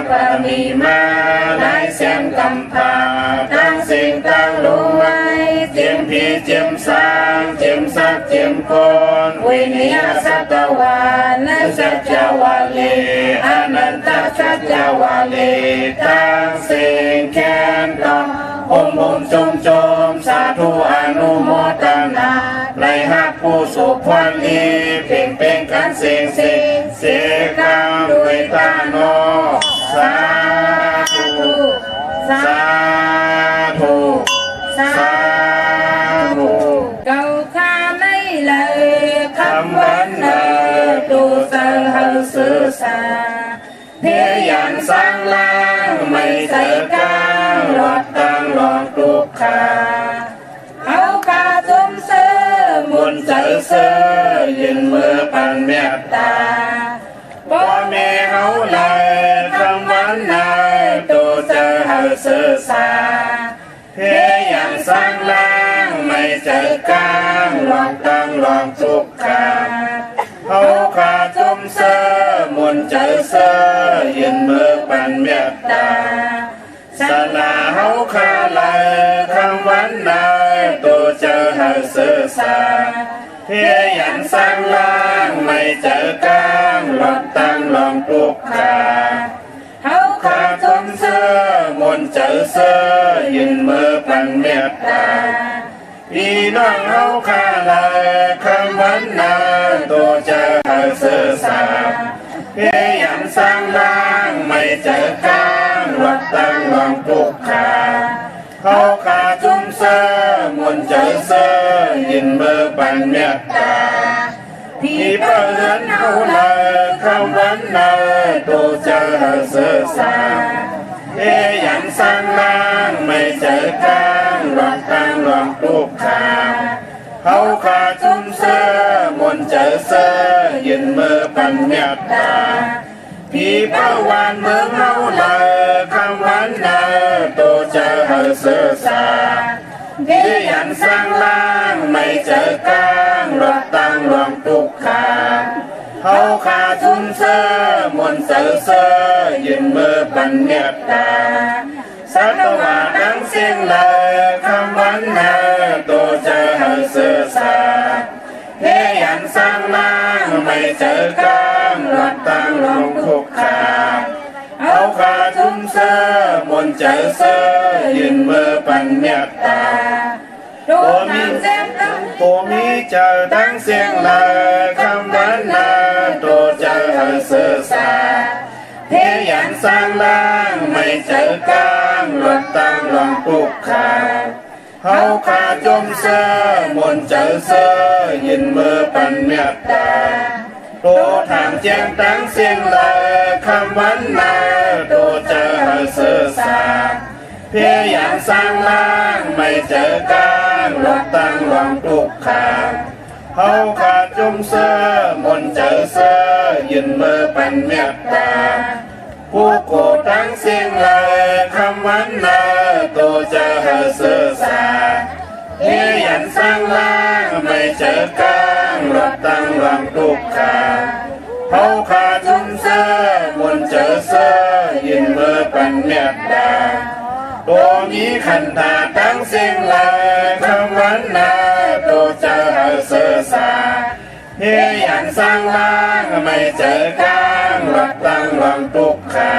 ปามีมาได้เสียงกำพาตั้งสิ่งตั้งรู้ไว้เจียมพีเจียมสางเจียมสักเจียมโกนวิญญาสัตวานัสัจจวาลีอนันตสัจจวาลีตั้งสิ่งแค้นต้องจมสาธุอนุโมทนาในหักผู้สุขวันดีเพ่งเป็นกันเสียงเสียกรรมด้วยตาโนสาธุสาธุสาธุเก่าข้าไม่เลยคำวันเนอดูเสอหาสื่อสาเพียยันสร้างล่างไม่ใส่กลางหลอดตั้งหลอกลูกค้าเอากาจุ่มเสือมุนใจเสือยืนมือปันเมตตาบ่แม่เอาเลยคำวันนายตัวเจอหาสื่อสาเพียยันสร้างล่างไม่ใจกลางหลอกตั้งหลอกทุกค้าเอาขาจุ่มเสือมุนใจเสือยืนมือปันเมตตาสนาเฮาขาลายคำวันนายตัวเจอหาสื่อสาเพียยันสร้างล่างไม่เจอกลางหลอดตั้งลองปลุกขาเฮาขาจุ่มเสือมุนใจเสือยืนมือปันเมตตาพี่น้องเฮาขาลายคำวันนายตัวเจอหาสื่อสาเพียยันสร้างล่างไม่เจอกลางหลอดตั้งลองปลุกขาเฮาขาจุ่มเสือมุนใจเสือยืนมือปันเมตตาพี่เปิดเฮาลายคำวันนายตัวเจอหาสื่อสาเพียยันสร้างล่างไม่เจอกลางหลอดตั้งลองปลุกขาเฮาขาจุ่มเสือมุนใจเสือยืนมือปันเมตตาพี่เป้าวานเมืองเฮาลายคำวันนายตัวเจอหาสื่อสาเพียยันสร้างล่างไม่เจอกลางหลอดตั้งลองปลุกขาเฮาขาจุ่มเสือมุนใจเสือยืนมือปันเมตตาสัตวาดังเสียงเลยคำวันนาตัวเจอหาสื่อสาเพียยันสร้างล่างไม่เจอกลางหลอดตั้งลองคุกขาเอาขาจุ่มเสือมุนใจเสือยืนมือปันเมตตาตัวมีเจอดังเสียงเลยคำวันนาตัวเจอหาสื่อสาเพียยันสร้างล่างไม่เจอกลางหลอดตั้งลองปลุกขาเฮาขาจุ่มเสือมุนใจเสือยืนมือปันเมตตาตัวทางแจ้งตั้งเสียงเลยคำวันนาตัวเจอหาสื่อสาเพียยันสร้างล่างไม่เจอกลางหลอดตั้งลองปลุกขาเฮาขาจุ่มเสือมุนใจเสือยืนมือปันเมตตาผู้โกตั้งเสียงเลยคำวันนาตัวเจอหาสื่อสาเพียยันสร้างล่างไม่เจอกลางหลอดตั้งลองปลุกขาเฮาขาจุ่มเสือมุนใจเสือยืนมือปันเมตตาตัวมีขันธาตั้งเสียงเลยคำวันนาตัวเจอหาสื่อสาเพียยันสร้างล่างไม่เจอกลางหลอดตั้งลองปลุกขา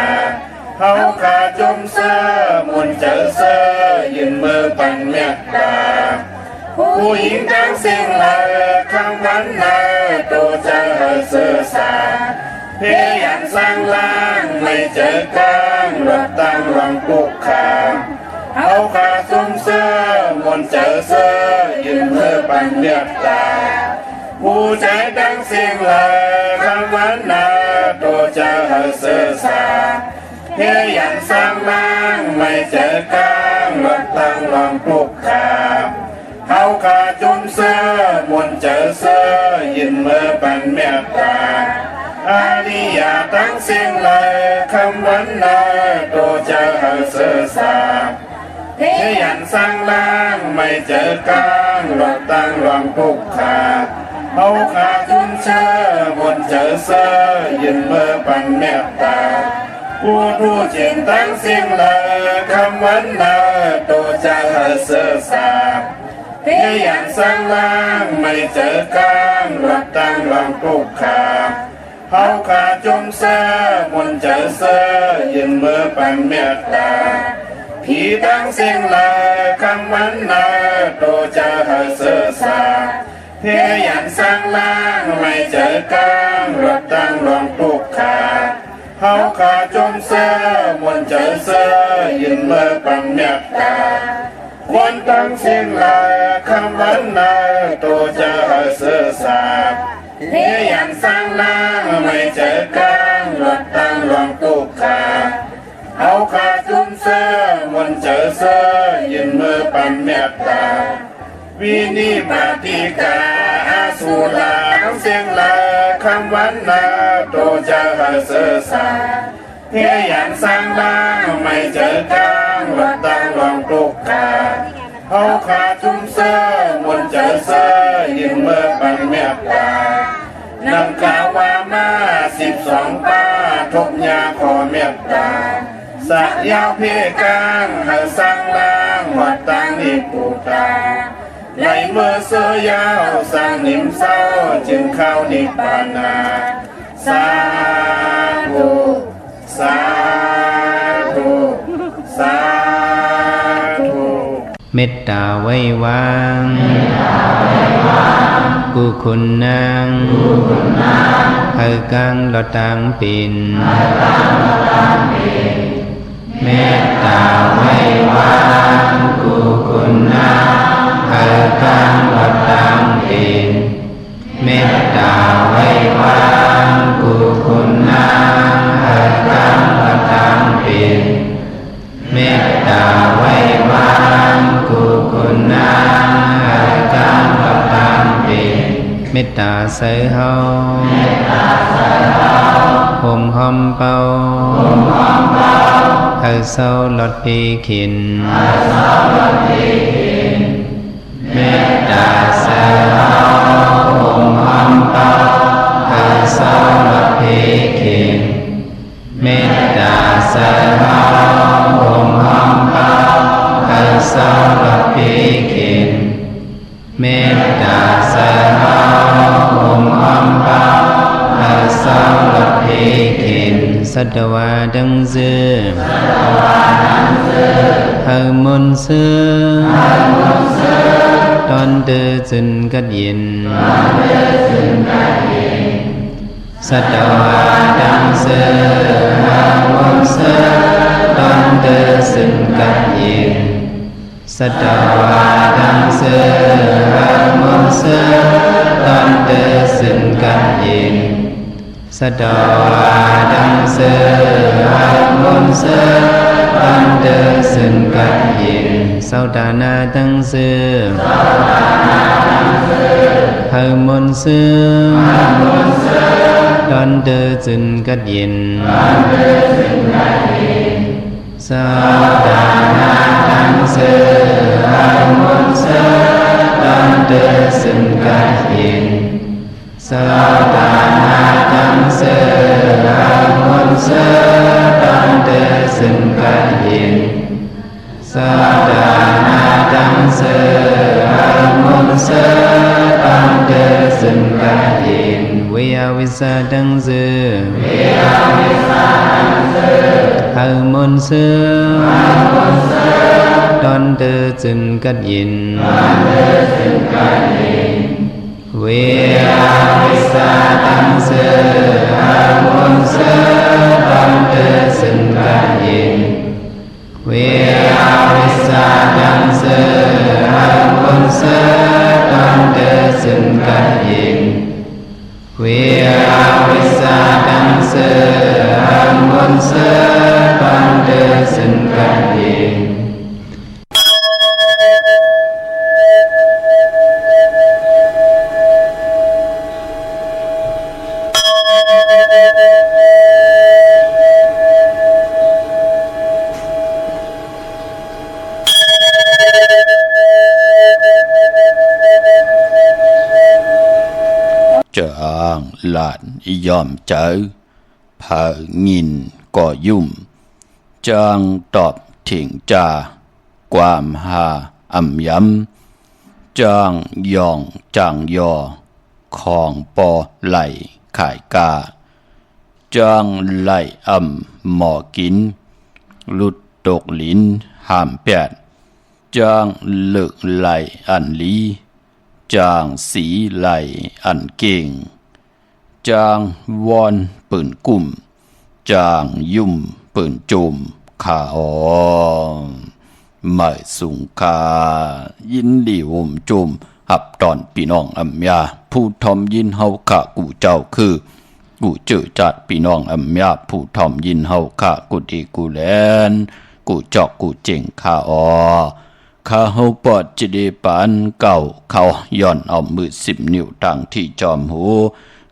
เฮาขาจุ่มเสือมุนใจเสือยืนมือปันเมตตาผู้หญิงตั้งเสียงเลยคำวันนาตัวเจอหาสื่อสาเพียยันสร้างล่างไม่เจอกลางหลอดตั้งลองปลุกขาเฮาขาจุ่มเสือมุนใจเสือยืนมือปันเมตตาผู้ใจดังเสียงเลยคำวันนาตัวเจอหาสื่อสาเพียยันสร้างล่างไม่เจอกลางหลอดตั้งลองปลุกขาเฮาขาจุ่มเสือมุนใจเสือยืนมือปันเมตตาอาริยาตั้งเสียงเลยคำวันนาตัวเจอหาสื่อสาเพียยันสร้างล่างไม่เจอกลางหลอดตั้งลองปลุกขาเฮาขาจุ่มเสือมุนใจเสือยืนมือปันเมตตา ผู้รู้จริงทั้งสิ้นเลยคำวันเลยตัวจะเสื่อสาเพียงอย่างสร้างล่างไม่เจอกลางหลับตั้งหลังปลุกขาเฮาขาจมเสื้อมนเจอเสื้อยืนมือปันเมตตาผีทั้งสิ้นเลยคำวันเลยตัวจะเสื่อสาเพียงอย่างสร้างล่างไม่เจอกลางหลับตั้งหลังปลุกขาเฮาขาจมเสื้อมนเจอเสื้อยืนมือปันเมตตาวันตั้งสิ้นเลยคำวันเลยตัวจะเสื่อสาเพียงอย่างสร้างล่างไม่เจอกลางหลับตั้งหลังปลุกขาเอาขาจุ่มเสื้อมนเจอเสื้อยืนมือปันเมตตาวินิปาติกาอาสุลาทั้งเสียงลาคำวันนาโตจะเสื่อสาเพียงอย่างสร้างล่างไม่เจอกลางหลับตั้งหลังปลุกขาเอาขาจุ่มเสื้อมนเจอเสื้อยืนมือปันเมตตานำข่าวว่ามา12ป้าทุกยาขอเมตตาสักยาวเพียกลางให้สร้างล่างวัดตั้งนิปูตาในเมื่อเสื้อยาวสร้างนิมเศร้าจึงเข้านิพพานาสาธุสาธุสาธุเมตตาไว้วางกุคุณนางเฮกังหลอตังปินเมตตาไว้วางกุคุณนางเฮกังหลอตังปินเมตตาไว้วางกุคุณนางเฮกังหลอตังปินเมตตาไว้วางกุคุณนางเฮกังหลอตังปินเมตตาใส่เฮาห่มหอมเป่าเฮาเศร้าหลอดปีขินเมตตาใส่เฮาห่มหอมเป่าเฮาเศร้าหลอดปีขินเมตตาใส่เฮาห่มหอมเป่าเฮาเศร้าหลอดปีขินเมตตาใส่เฮาห่มหอมเป่าเฮาเศร้าหลอดปีขินสัตวาดังเสือเฮามนเสือตอนเดินจนกัดเย็นสัตวาดังเสือเฮามนเสือตอนเดินจนกัดเย็นสัตวาดังเสือเฮามนเสือตอนเดินจนกัดเย็นสัตวาดังเสือเฮามนเสือตอนเดินจนกัดเย็นสาวดานาดังเสือเฮามนเสือตอนเดินจนกัดเย็นสาวดานาดังเสือเฮามนเสือตอนเดินจนกัดเย็นสาวดานาดังเสือเฮามนเสือตอนเดินจนกัดเย็นสาวดานาดังเสือเฮามนเสือตอนเดินจนกัดเย็นเวียวิสาดังเสือเฮามนเสือตอนเดินจนกัดเย็นเวียวิสาดังเสือเฮามนเสือตอนเดินจนกัดเย็นเวียวิสาดังเสือเฮามนเสือตอนเดินจนกัดเย็นเวียวิสาดังเสือเฮามนเสือตอนเดินจนกัดเย็นChàng lạn yom chớ phở nghìn ก่อยุ่มจางตอบถิงจาความหาอ่ำย้ำจางยองจางยอของปอไหลขายกาจางไหลอ่ำหมอกินหลุดตกลิ้นห้ามแปดจางเลิกไหลอันลีจางสีไหลอันเก่งจางวอนปืนกุ่มจางยุ่มปืนจุ่มขาอไม่สุงคายินดีวมจุ่มหับตอนพี่น้องอัมยาผู้ทอมยินเฮาขะกูเจ้าคือกูเจอจัดพี่น้องอัมยาผู้ทอมยินเฮาขะกูดีกูแลนกูจอกกูเจ๋งขาอข้าเฮาปอดจะได้ปานเก่าเขาย่อนเอามือ10 นิ้วตั้งที่จอมหู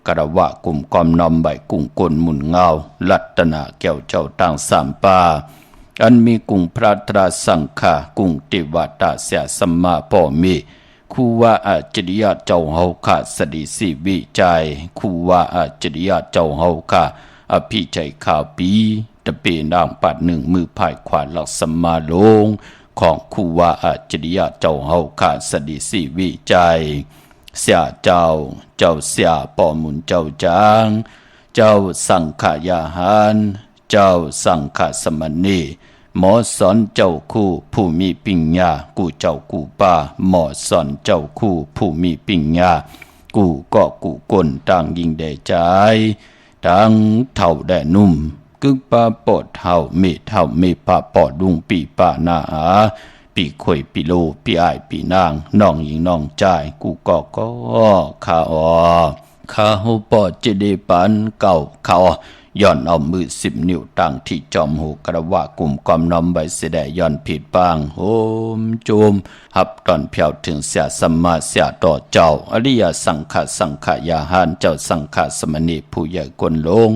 กระวะกลุ่มกอมนอมใบกุ้งกลหมุนเงาลัตนาแก้วเจ้าตั้งสามปาอันมีกุ้งพระตราสังฆากุ้งเทวตาเสียสัมมาพ่อมีคูว่าอาจริยะเจ้าเฮาข้าสดิสิวิจัยคูว่าอาจริยะเจ้าเฮาข้าอภิใจข่าวปีตะเปนางปัดหนึ่งมือพายขวาหลักสัมมาลงของคูว่าอาจริยะเจ้าเฮาข้าสดิสิวิจัยเสียเจ้าเสียป่อมุนเจ้าจางเจ้าสังขยาหารเจ้าสังขสมณีหมอสอนเจ้าคู่ผู้มีปิญญากูเจ้ากูป้าหมอสอนเจ้าคู่ผู้มีปิญญากูก็กูก้นต่างยิงได้ใจทั้งเท่าได้นุ่มกึกป้าปอดเท่ามีป้าปอดดุงปีป้าหน้าปีข่อยปีโลปีอ้ายปีนางน้องหญิงน้องใจกูก็ข้าข้าหูปอดจะได้ปานเก่าเขาย้อนเอามือ10 นิ้วตั้งที่จอมหูกระว่ากลุ่มกอมน้อมใบเสดย้อนผิดปางโหมโจมหับตอนเพียวถึงเสียสัมมาเสียต่อเจ้าอริยสังขยาหารเจ้าสังฆสมณีผู้ใหญ่กวนลง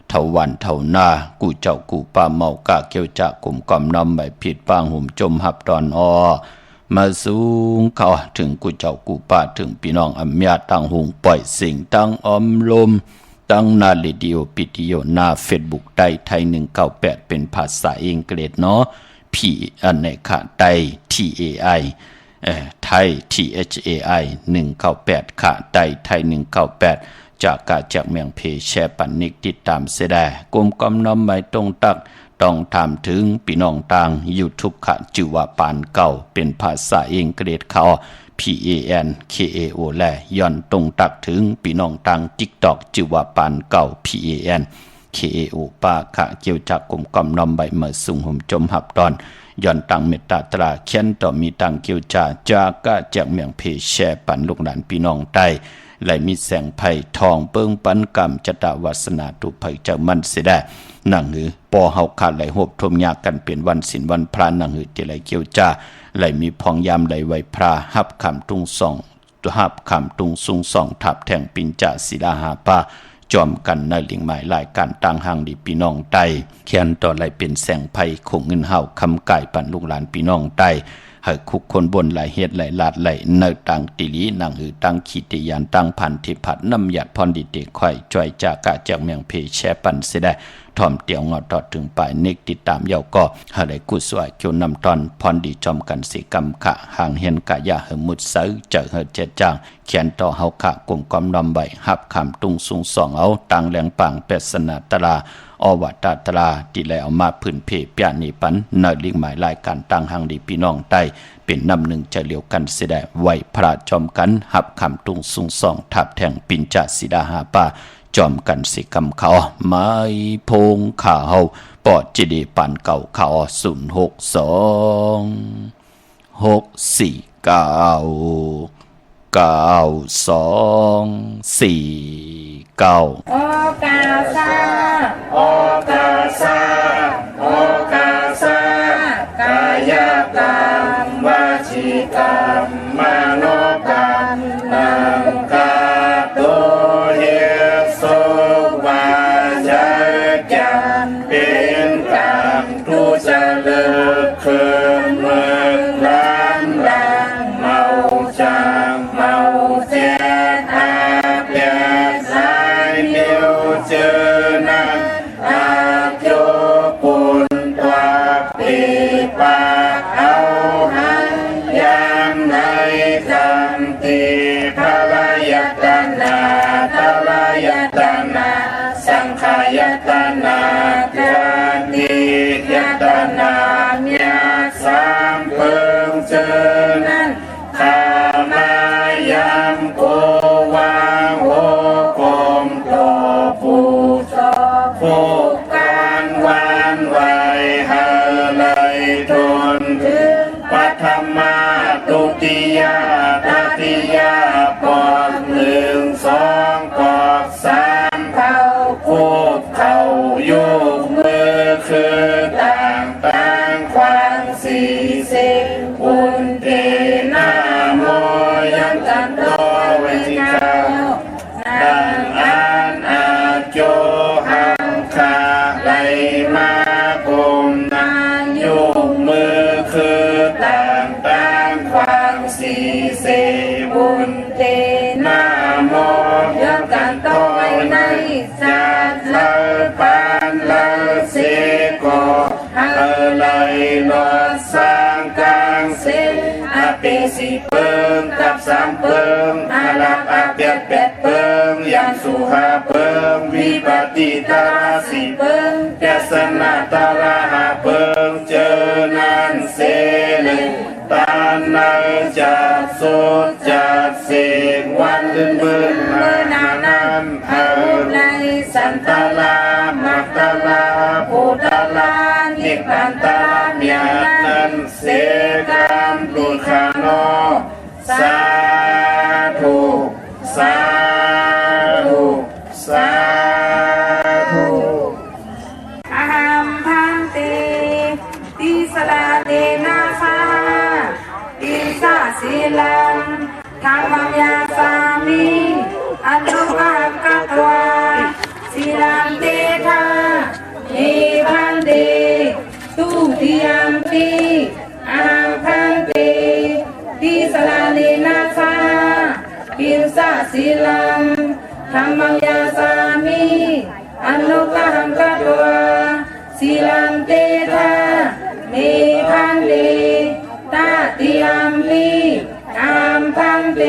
เท่าวันเท่านากูเจ้ากูป้าเมากะเกี่ยวจะกลุ่มกอมน้อมใบผิดปางหุ่มจมหับตอนมาสูงเขาถึงกูเจ้ากูป้าถึงพี่น้องอัมยาตั้งหุงปล่อยสิ่งตั้งอมลมตั้งนาเรดิโอปิดิโอหน้าเฟซบุ๊กได้ไทย198เป็นภาษาอังกฤษเนาะพีอันไหนค่ะไต้ TAI ไทย THAI 198ค่ะไต้ไทย198จากกาจากเมืองเพแชปันนิกติดตามเสดกรมกำนำไม่ตรงตักต้องถามถึงพี่น้องต่าง YouTube ค่ะจื่อว่าปานเก่าเป็นภาษาอังกฤษเขาPANKAO และย้อนตรงตักถึงพี่น้องต่าง TikTok จื่อว่าปานเก่า PANKAO ป้าค่ะเกี่ยวจากกรมกำนำใบเมื่อสูงหุ่มจมหับตอนย้อนตังเมตตาตราเขียนต่อมีตังเกี่ยวจากกาจากเมืองเพแชปันลูกหลานพี่น้องใต้ไหลมีแสงไผ่ทองเปิ้งปันกรรมจตวัสนาตุภัยเจ้ามันเสดนั่งหือปอเฮาขาดไหลหบทมยากันเปลี่ยนวันศีลวันพระนั่งหือเจไหลเกี่ยวไหลมีพองยามไหลไหวพระหับคำตุงส่องหับคำตุงสุงส่องทับแทงปิญจศิลาหาปาจอมกันในลิงหมายหลายการต่างห่างดีพี่น้องใต้เขียนต่อไหลเป็นแสงไผ่คงเงินเฮาคำไก่ปันลูกหลานพี่น้องใต้ให้คุกคนบนไหลเหตุไหลลาดไหลเนื้อตังติลีนังหือตังขีติยานตังพันธิพัดน้ำหยัดพรดิเตค่อยจ่อยจากะจากเมืองเพแชปันเสดทอมเตียวงอตอดถึงปลายเนกติดตามเยาก็หาได้กุศลเกี่ยวนำตอนพรดีจอมกันสิกรรมขะห่างเห็นกะยาเหมุดเสือเจอเฮเจจางเขียนต่อเฮาขะกลุ่มกอมนำใบหับคำตุงสูงสองเอาตังแหลงปังเป็ดสนาตราอวัตตราที่แล้วเอามาพื้นเพเปียนีปันเนลิงหมายรายการต่างห่างดีพี่น้องใต้เป็นนำหนึ่งจะเลียวกันเสดไว้พระจอมกันหับคำตุงสูงสองทับแทงปิญจศิดาหาปาจอมกันสิกำเขาไม้พงข่าวปอดจีดีปันเก่าเขา062 649 9249โอกาซาโอกาซาโอกาซากายกรรมวจีกรรมมโนกรรมนังกาตุเยสุวาจจารเป็นกรรมทุจริตคืนเมืองร้านดังเมาจางเมาเจ็ดอาเปียสายเดียวเจอนันอาโย ต่างต่างความสีเสบุญเตนาโมยันตันโตเวทิกาดังอันอาโจหังคาไลมากุมนายุงมือคือต่างต่างความสีเสบุญเตนาโมยันตันโตในสัตว์เลปานเลเสโกเลยลอสร้างกลางเสอเปสิเปิงกับสามเปิงอาลับอาเปียดเปียดเปิงยังสุหาเปิงวิปติตาสิเปิงแกสนาตาลาหาเปิงเจอนันเสเลตานนาจัดสุดจัดเสกวันลื่นเบิ่นเมื่อนานั้นเอาในสันตาลามักตาลาภูตาลานิพพานตาเมียนั้นเสกามลุคาโนสาธุสาธุสาธุอาหัมพันเตติสลาเตนะสาติสาสีลังธรรมยาสามิอนุภาพกัตวาสีลังเตทานิพันเตตุติยมปีอาหัมพันเตติสลาเตนะสาติสาสีลังธรรมยาสามิอนุภาพกัตวาสีลังเตทานิพันเตตาติยมปีอาหัมพันเต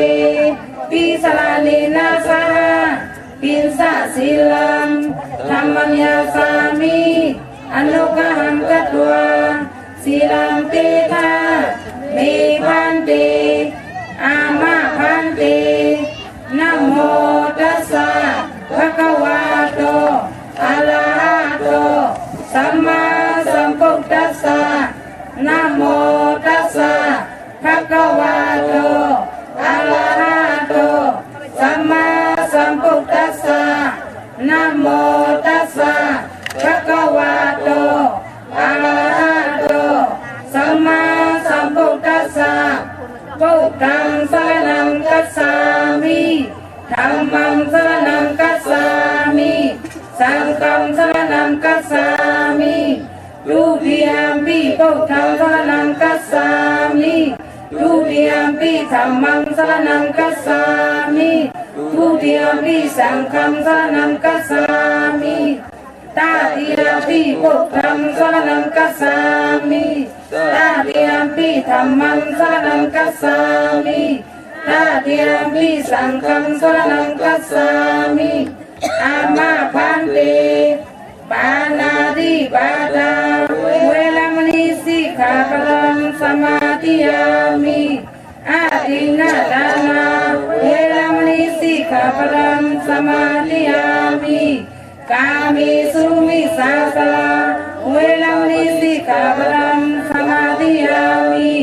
ติสลาเตนะสาติสาสีลังธรรมยาสามิอนุภาพกัตวาสีลังเตทานิพันเตอามาพันเตนะโมตัสสะภะคะวะโตอะระหะโตสัมมาสัมพุทธัสสะนะโมตัสสะภะคะวะโตอะระหะโตสัมมาสัมพุทธัสสะนะโมตัสสะภะคะวะโตอะระหะโตสัมมาสัมพุทธัสสะพุทธังสรณังคัจฉามิธัมมังสรณังคัจฉามิสังฆังสรณังคัจฉามิทุติยมปิพุทธังสรณังคัจฉามิทุติยมปิธัมมังสรณังคัจฉามิทุติยมปิสังฆังสรณังคัจฉามิตาติยมปิพุทธังสรณังคัจฉามิตาติยมปิธัมมังสรณังคัจฉามิตาติยมปิสังฆังสรณังคัจฉามิอามาพันเตปานาติปาตาเวรมณีสิกขาปะทังสมาธิยามิอาทินนาทานาเวรมณีสิกขาปะทังสมาธิยามิกามิสุมิสาสลาเวรมณีสิกขาปะทังสมาธิยามิ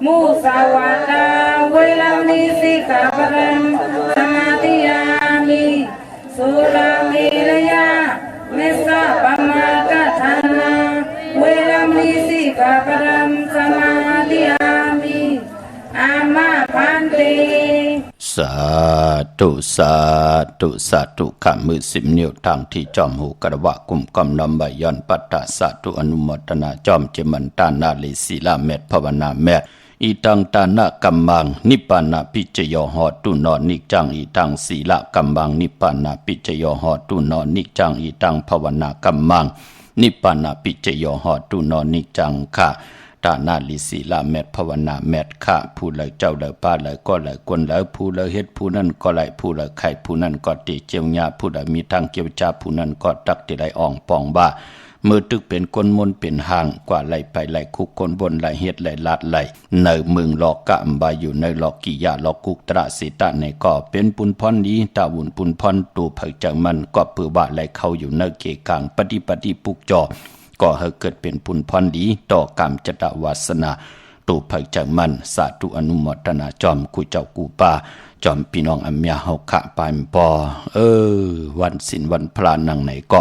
มุสาวาทาเวรมณีสิกขาปะทังสมาธิยามิสุราเมรยาเมสะปะมาตทานาเวรมณีสิกขาปะทังสมาธิยามิอามาพันเตสาธุสาธุสาธุข้ามือ10 นิ้วทางที่จอมหูกระวะกุมกำนำใบย้อนปัตตาสาธุอนุโมทนาจอมเจมันตานาลิศีลาเมตภาวนาเมตอีตังตานะกัมมังนิปานะปิจโยหอตุนอนิจังอีตังศีละกัมมังนิปานะปิจโยหอตุนอนิจังอีตังภาวนากัมมังนิปานะปิจโยหอตุนอนิจังค่ะตานาลิศีลาเมตภาวนาเมตค่ะผู้เลยเจ้าเลยป้าเลยก็เลยกวนเลยผู้เลยเฮ็ดผู้นั้นก็เลยผู้เลยไข่ผู้นั้นก็ติเจียวญาผู้ใดมีทางเกี่ยวจาผู้นั้นก็ตักติได้อ่องปองบ้ามือตึกเป็นก้นมนเป็นห่างกว่าไหลไปไหลคุกก้นบนไหลเฮ็ดไหลลาดไหลในเมืองหลอกกะอำบาอยู่ในหลอกกิยาหลอกกุกตระสิตะในก็เป็นปุนพรนี้ตาวุ่นปุนพรตูเผยจังมันก็ปือบาไหลเข้าอยู่ในเกกังปฏิปุกจอก็ให้เกิดเป็นปุนพรดีต่อกรรมจตวาสนาตูเผยจังมันสาธุอนุโมทนาจอมกูเจ้ากูป่าจอมพี่น้องอัมยาเฮาขะปายปอวันศีลวันพระนังไหนก็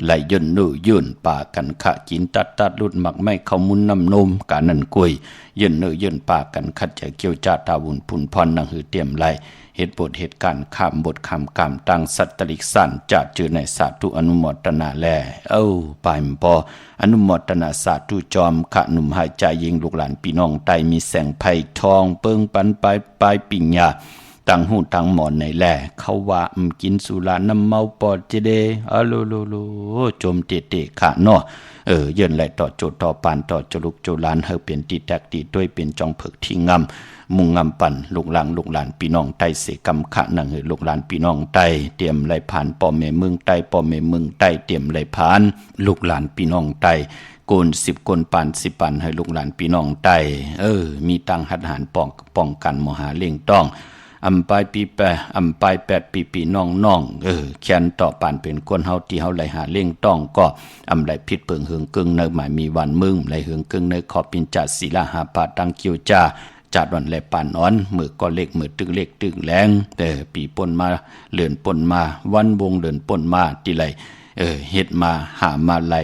ไหลย่นนู่ยื่นป่ากันขะกินตัดลุดหมักไม่เข้ามุนน้ำนมกานันกุยย่นนู่ยื่นป่ากันขัดใจเกี่ยวจ่าตาวุนพุนพรนังหือเตรียมไหลเหตุบทเหตุการณ์ข้ามบทคำกรรมตั้งสัตตลิกสันจัดจือในสาธุอนุโมทนาแลปายมปออนุโมทนาสาธุจอมขะหนุ่มหายใจยิงลูกหลานพี่น้องไตมีแสงไผ่ทองเปิงปันปลายปิญญาตั้งหูตั้งหมอนในแหล่เขาว่ากินสุราน้ำเมาปอดเจเดโลจมเตะขะเนาะเยินไหลต่อโจต่อปานต่อจลุกโจลานเฮาเป็นตีแตกตีด้วยเป็นจองเผิกที่งำมุงงำปั่นลูกหลานพี่น้องไตเสกำขะนังลูกหลานพี่น้องไตเตรียมไหลผ่านป่อแม่เมืองไตป่อแม่เมืองไตเตรียมไหลผ่านลูกหลานพี่น้องไตโกน10กนปาน10ปันให้ลูกหลานพี่น้องไตมีตังหัดหารป้องกันมหาเล่งต้องปายปีแปปาย8ปีน้องแค้นต่อปานเป็นคนเฮาที่เฮาไหลหาเล่งต้องก็ไหลผิดเปิงเฮืองกึ่งในหมายมีวันมึงไหลเฮืองกึ่งในขอปินจัดศิลาหาปาตังเกียวจ้าจัดวันแลปานอ่อนมือก็เล็กมือตึกเล็กตึกแรงแต่ปีป่นมาเลื่อนป่นมาวันวงเลื่อนป่นมาที่ไหลเฮ็ดมาหามาไหล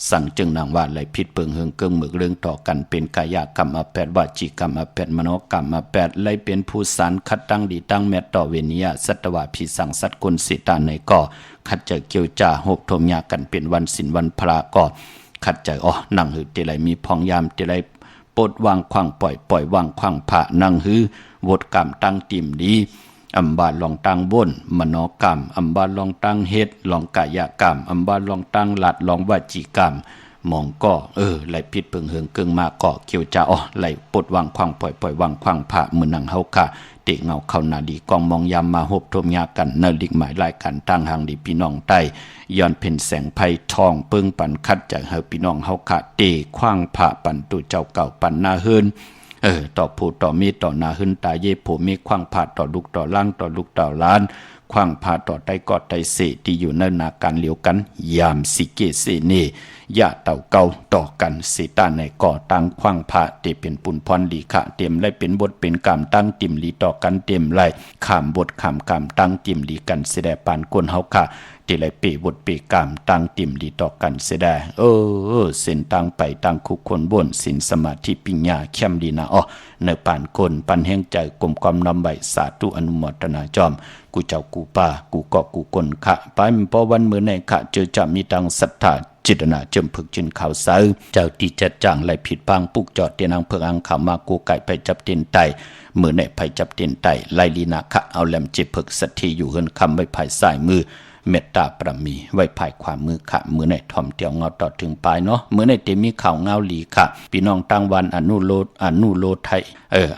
สั่งจึงนางว่าไหลผิดเปิงเฮืองเกิงมึกเรื่องต่อกันเป็นกายกรรม8วจีกรรม8มโนกรรม8ไหลเป็นผู้สารคัดตั้งดีตั้งแม่ต่อเวนิยสัตวะพิสังสัตกุลสิตาในก็ขัดใจเกี่ยวจ่าหบทมยากันเป็นวันศีลวันพระก็ขัดใจนั่งหือที่ไหลมีพองยามที่ไหลปดวางขวางปล่อยวางขวางพระนั่งหือวดกรรมตั้งติ่มดีบาลองตังบนมโนกรรมบาลองตังเฮ็ดลองกายกรรมบาลองตังหลัดลองวจีกรรมมองก็ไหลผิดเปิงเฮืองเกิงมาก็เกี่ยวจะไหลปดวางขวางปล่อยวางขวางพระมือนังเฮาค่ะเตะเงาเข้านาดีกองมองยามมาหบทมยากันเนลิกหมายรายกันตั้งหางดีพี่น้องใต้ย้อนเพ่นแสงไผ่ทองเปิงปันคัดจากเฮาพี่น้องเฮาค่ะเตะขวางพระปันตุเจ้าเก่าปันนาเฮินต่อผู้ต่อมีต่อนาหึนตาเย่ผู้มีขว้างผาต่อลูกต่อล่างต่อลูกต่อล้านขว้างผาต่อไตกอดไตเสที่อยู่ในนาการเหลียวกันยามสิเกเสเนยะเต่าเก่าต่อกันสิตาในก่อตั้งขว้างผาเตเป็นปุนพรลีขะเต็มไล่เป็นบทเป็นกรรมตั้งติ่มลีต่อกันเต็มไล่ขามบทขามกรรมตั้งติ่มลีกันเสดปานก้นเฮาค่ะที่ไรเปบทเปกามตั้งติ่มดีต่อกันเสียได้เส้นตั้งไปตั้งคุกคนบนสินสมาธิปิญญาเข้มดีนะในป่านคนปันแห่งใจกลมความนำใบสาธุอนุโมทนาจอมกูเจ้ากูป่ากูเกาะกูกลขะไปพอวันมือในขะเจอจะมีตังศรัทธาจิตนาจมพึกจินข่าวสาวเจ้าที่จัดจ้างไหลผิดพังปุกจอดเตียนางเพิงอังข่าวมากูไก่ไปจับเตียนไตมือในไผจับเตียนไตไลลีนาขะเอาแหลมเจ็บพึกสัทธีอยู่เฮินคำไว้ภายซ้ายมือเมตตาประมีไว้ภายความมือขะมือในถ่อมเตียวเงาต่อถึงปลายเนาะมือในเตมีข่าวเงาหลีขะพี่น้องตั้งวันอนุโลไทย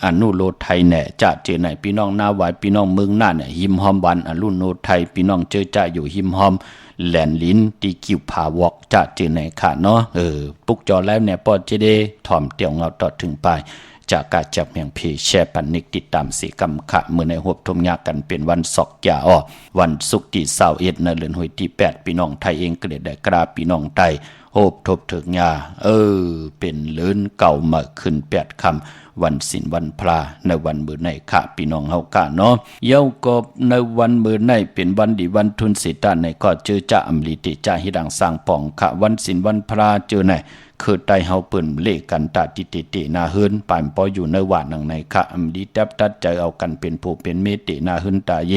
อนุโลไทยแหน่จะเจอไหนพี่น้องหน้าไหวพี่น้องเมืองหน้าเนี่ยหิมหอมวันอนุโลไทยพี่น้องเจอจะอยู่หิมหอมแหลนลิ้นตีกิวผาวอกจะเจอไหนค่ะเนาะปุกจอแล้วเนี่ยปอดเจเดถ่อมเตียวเงาต่อถึงปลายจากการจับแห่งเพแชร์ปันนิกติดตามสีกรรมขะมือในหบทมยากันเป็นวันศอกยาวันศุกร์ที่21ในเดือนหวยที่8พี่น้องไทยเองเกลียดได้กราพี่น้องไทยโหบทบถึงยาเป็นเลื่นเก่ามาขึ้น8 คำวันศีลวันพระในวันมื้อในขะพี่น้องเฮากะเนาะเย้ากบในวันมื้อในเป็นวันดีวันทุนสิตาในก็เจอจะอำลิติจะหิดังสร้างป่องขะวันศีลวันพระเจอในคือไตเฮาเปิ้นเลกันตาตินาเฮินปานปออยู่ในหวานนังในคะอำดีแทบตัดใจเอากันเป็นผู้เป็นเมตินาเฮินตาเย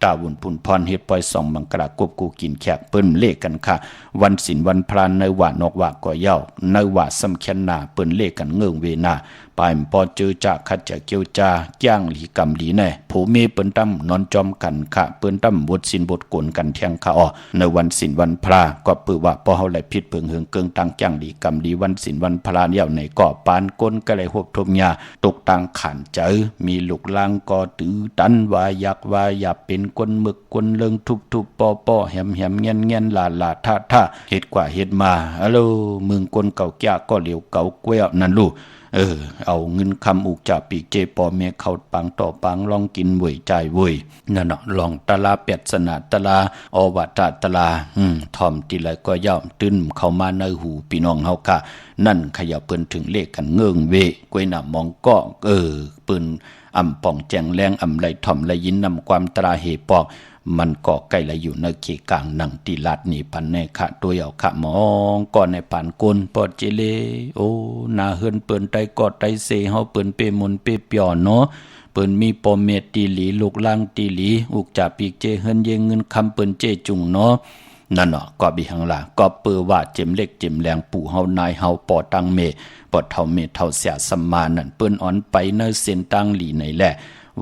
ตาบุญพุนพรเฮ็ดปล่อยส่องบังกระกบกูกินแขกเปิ้นเลกันค่ะวันศีลวันพระในหวานนอกว่าก่อเย้าในหวาสำคัญนาเปิ้นเลกันเงิงเวนาปานปอเจอจะคัดจะเกี่ยวจาจ้างหลีกรรมหลีแน่ผู้มีเปิ้นตั้มนอนจอมกันค่ะเปิ้นตั้มบทศีลบทกลกันแทงค่ะในวันศีลวันพระก็ปือว่าพอเฮาไหลผิดเพิงเฮืองเกิงตั้งจ้างหลีกรรมหลีวันศีลวันพระเย้าในก่อปานก้นก็เลยหบทมยาตกตังขันเจอมีลูกลางก็ตื้อตันว่าอยากว่าอย่าเป็นคนมึกคนเลิงทุบปอแหมเงี้ยลาท่าเฮ็ดกว่าเฮ็ดมาฮัลโหลมึงคนเก่าแก่ก็เหลียวเก่าแก้วนั่นลูกเอาเงินคำอุกจ่าปีเจปอเมียเขาปังต่อปังลองกินวุ่ยใจวุ่ยนั่นเนาะลองตะลาเป็ดสนาตะลาอวตาตะลาทอมติไหลก็ย่อมตื้นเข้ามาในหูพี่น้องเฮาค่ะนั่นขยับเปิ้นถึงเลขกันเงิงเวกวยหน้ามองก็ปืนป่องแจงแรงไหลถ่อมไหลยินนำความตราเหปอก มันก็ใกล้ละอยู่ในเขกลางหนังตีลาดนี่ปันแน่ค่ะตัวเอาค่ะมองก่อนในปานกลปอดเจเลโอ้นาเฮือนเปิ้นไตกอดไตเสเฮาเปิ้นเปมนเปเปียเนาะเปิ้นมีปอมเมตีหลีลูกล่างตีหลีอุกจ่าปีกเจเฮินเยงเงินคำเปิ้นเจจุงเนาะนั่นเนาะก็บิหังล่ะก็เปือว่าเจ็มเล็กเจ็มแรงปู่เฮานายเฮาปอตังเมปอดเท่าเมเท่าเสียสมมานั่นเปิ้นอ่อนไปเนเส้นตังหลีไหนแหละ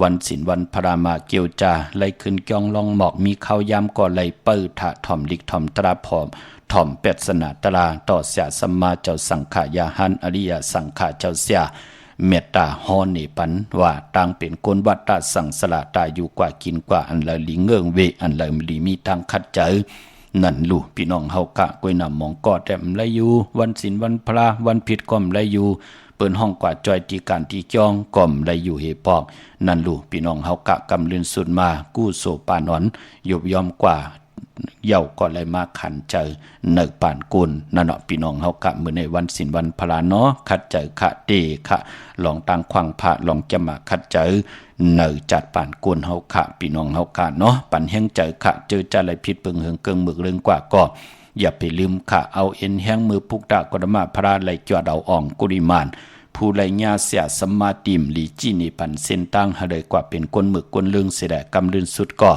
วันศีลวันพรามาเกียวจาไล่ขึ้นจ้องลองหมอกมีข้าวยามก่อไล่เปิดถะถ่อมลิกถ่อมตราพร้อมถ่อมเป็ดสนาตราต่อเสียสัมมาเจ้าสังขายาหันอริยสังขาเจ้าเสียเมตตาฮอนี่ปันว่าต่างเป็นคนวัดตาสังสละตาอยู่กว่ากินกว่าอันละลิเงื่องเวอันละลีมีทางคัดเจอนั่นลูกพี่น้องเฮากะกวยนำมองกอแต้มไรอยู่วันศีลวันพระวันผิดก็มไรอยู่เปิ้นห้องกว่าจอยตีการที่จ้องก่อมไรอยู่เฮปอกนั่นลูกพี่น้องเฮากะกำลืนสุดมากู้โซปานอนยบยอมกว่าเย่าก็เลยมาขันเจอเนิกป่านกุลนั่นเนาะพี่น้องเฮากะมื้อในวันศีลวันพระเนาะคัดเจอคะเตคะลองตังขวางพระลองจะมาคัดเจอเนิกจัดป่านกุลเฮาคะพี่น้องเฮากะเนาะปันแห้งเจอคะเจอจะอะไรผิดเปิงเฮิงเกิงมึกเรื่องกว่าก็อย่าไปลืมค่ะเอาเอ็นแห้งมือพุกตะกรมาพระไหลจอดเอาอ่องกุริมานผู้ไหลญาเสียสมาติมหลีจีนี่ปันเส้นตั้งหาเลยกว่าเป็นก้นหมึกก้นเรื่องเสียแดกำลืนสุดก็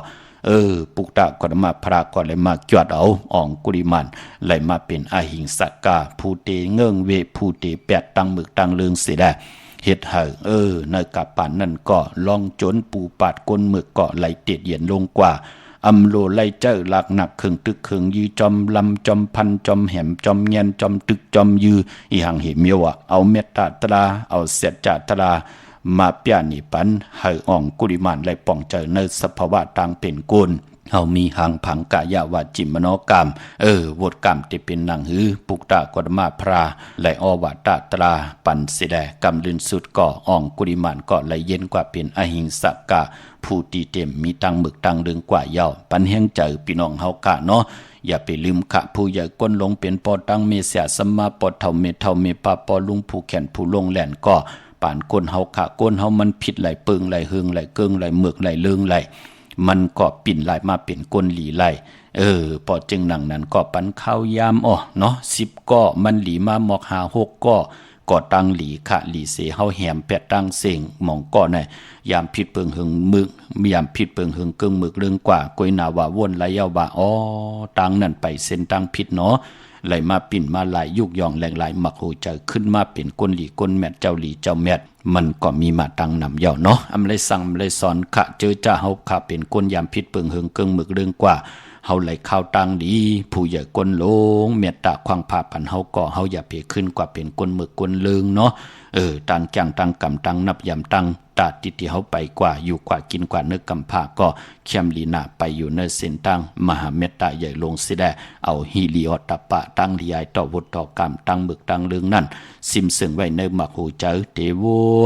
ปุกตะกรมาพระก็เลยมาจอดเอาอ่องกุริมานไหลมาเป็นอหิงสักกาผู้เตเงื่องเวผู้เตแปดตั้งหมึกตั้งเรื่องเสียแดเฮ็ดให้ในกะปานนั่นก็ลองจนปูปาดก้นหมึกก็ไหลเตียดเย็นลงกว่าอำโลไล่เจ้าหลักหนักขึงตึกขึงยือจอมลำจอมพันจอมแหมจอมเงียนจอมตึกจอมยืออีหังเหมียวอ่ะเอาเมตตาตราเอาเสียจาตรามาเปียนิปันให้อ่องกุริมานไล่ป่องเจอในสภาวะต่างเป็นกุลเฮามีหังผังกายาวาจิมโนกรรมวดกรรมที่เป็นหนังหือปุกตะกรมาพราและอวตาตราปันสิแดกำลืนสุดก่ออ่องกุริมานก็ไหลเย็นกว่าเป็นอหิงสกะผู้ตีเต็มมีตังหมึกตังเรื่องกว่าเยาปันแห้งเจอพี่น้องเฮากะเนาะอย่าไปลืมขะผู้ใหญ่ก้นลงเป็นปอตังเมเสียสมมาปอเท่าเมเท่าเมปาปอลุงผู้แขนผู้ลงแหลนก็ป่านก้นเฮาขะก้นเฮามันผิดไหลเปิงไหลเฮืองไหลเกิงไหลหมึกไหลเลืองไหลมันก็ปิ่นไหลมาเป็นก้นหลีไหลพอจึงหนังนั้นก็ปันข้าวยามเนาะ10ก็มันหลีมาหมอกหา6ก็ตั้งหลีขะหลีเสเฮาแหมแปดตั้งเสียงหมองก็น่ะยามผิดเปิงหึงมึกยามผิดเปิงหึงเกิงมึกเรื่องกว่ากวยนาว่าวนไหลยาวว่าตังนั่นไปเส้นตังผิดเนาะไหลมาปิ่นมาหลายยุกย่องแหลงหลายมักโหใจขึ้นมาเป็นก้นหลีก้นแมดเจ้าหลีเจ้าแมดมันก็มีมาตังนำเยาเนาะอำเลยสั่งเลยสอนขะเจอจ้าเฮาขะเป็นก้นยามผิดเปิงหึงเกิงมึกเรื่องกว่าเฮาไหลข้าวตังดีผู้ใหญ่ก้นลงเมตตาควางพาปันเฮาก็เฮาอย่าไปขึ้นกว่าเป็นก้นมึกก้นเลืองเนาะตังจังตังกำตังนับยำตังตาติที่เฮาไปกว่าอยู่กว่ากินกว่าเนื้อกำพาก็เข้มลีนาไปอยู่ในเส้นตังมหาเมตตาใหญ่ลงสิได้เอาฮิริโอตตปะตังที่ใหญ่ต่อวุฒต่อกรรมตังมึกตังเลืองนั่นซิมซึ่งไว้ในมักหูเจอเตว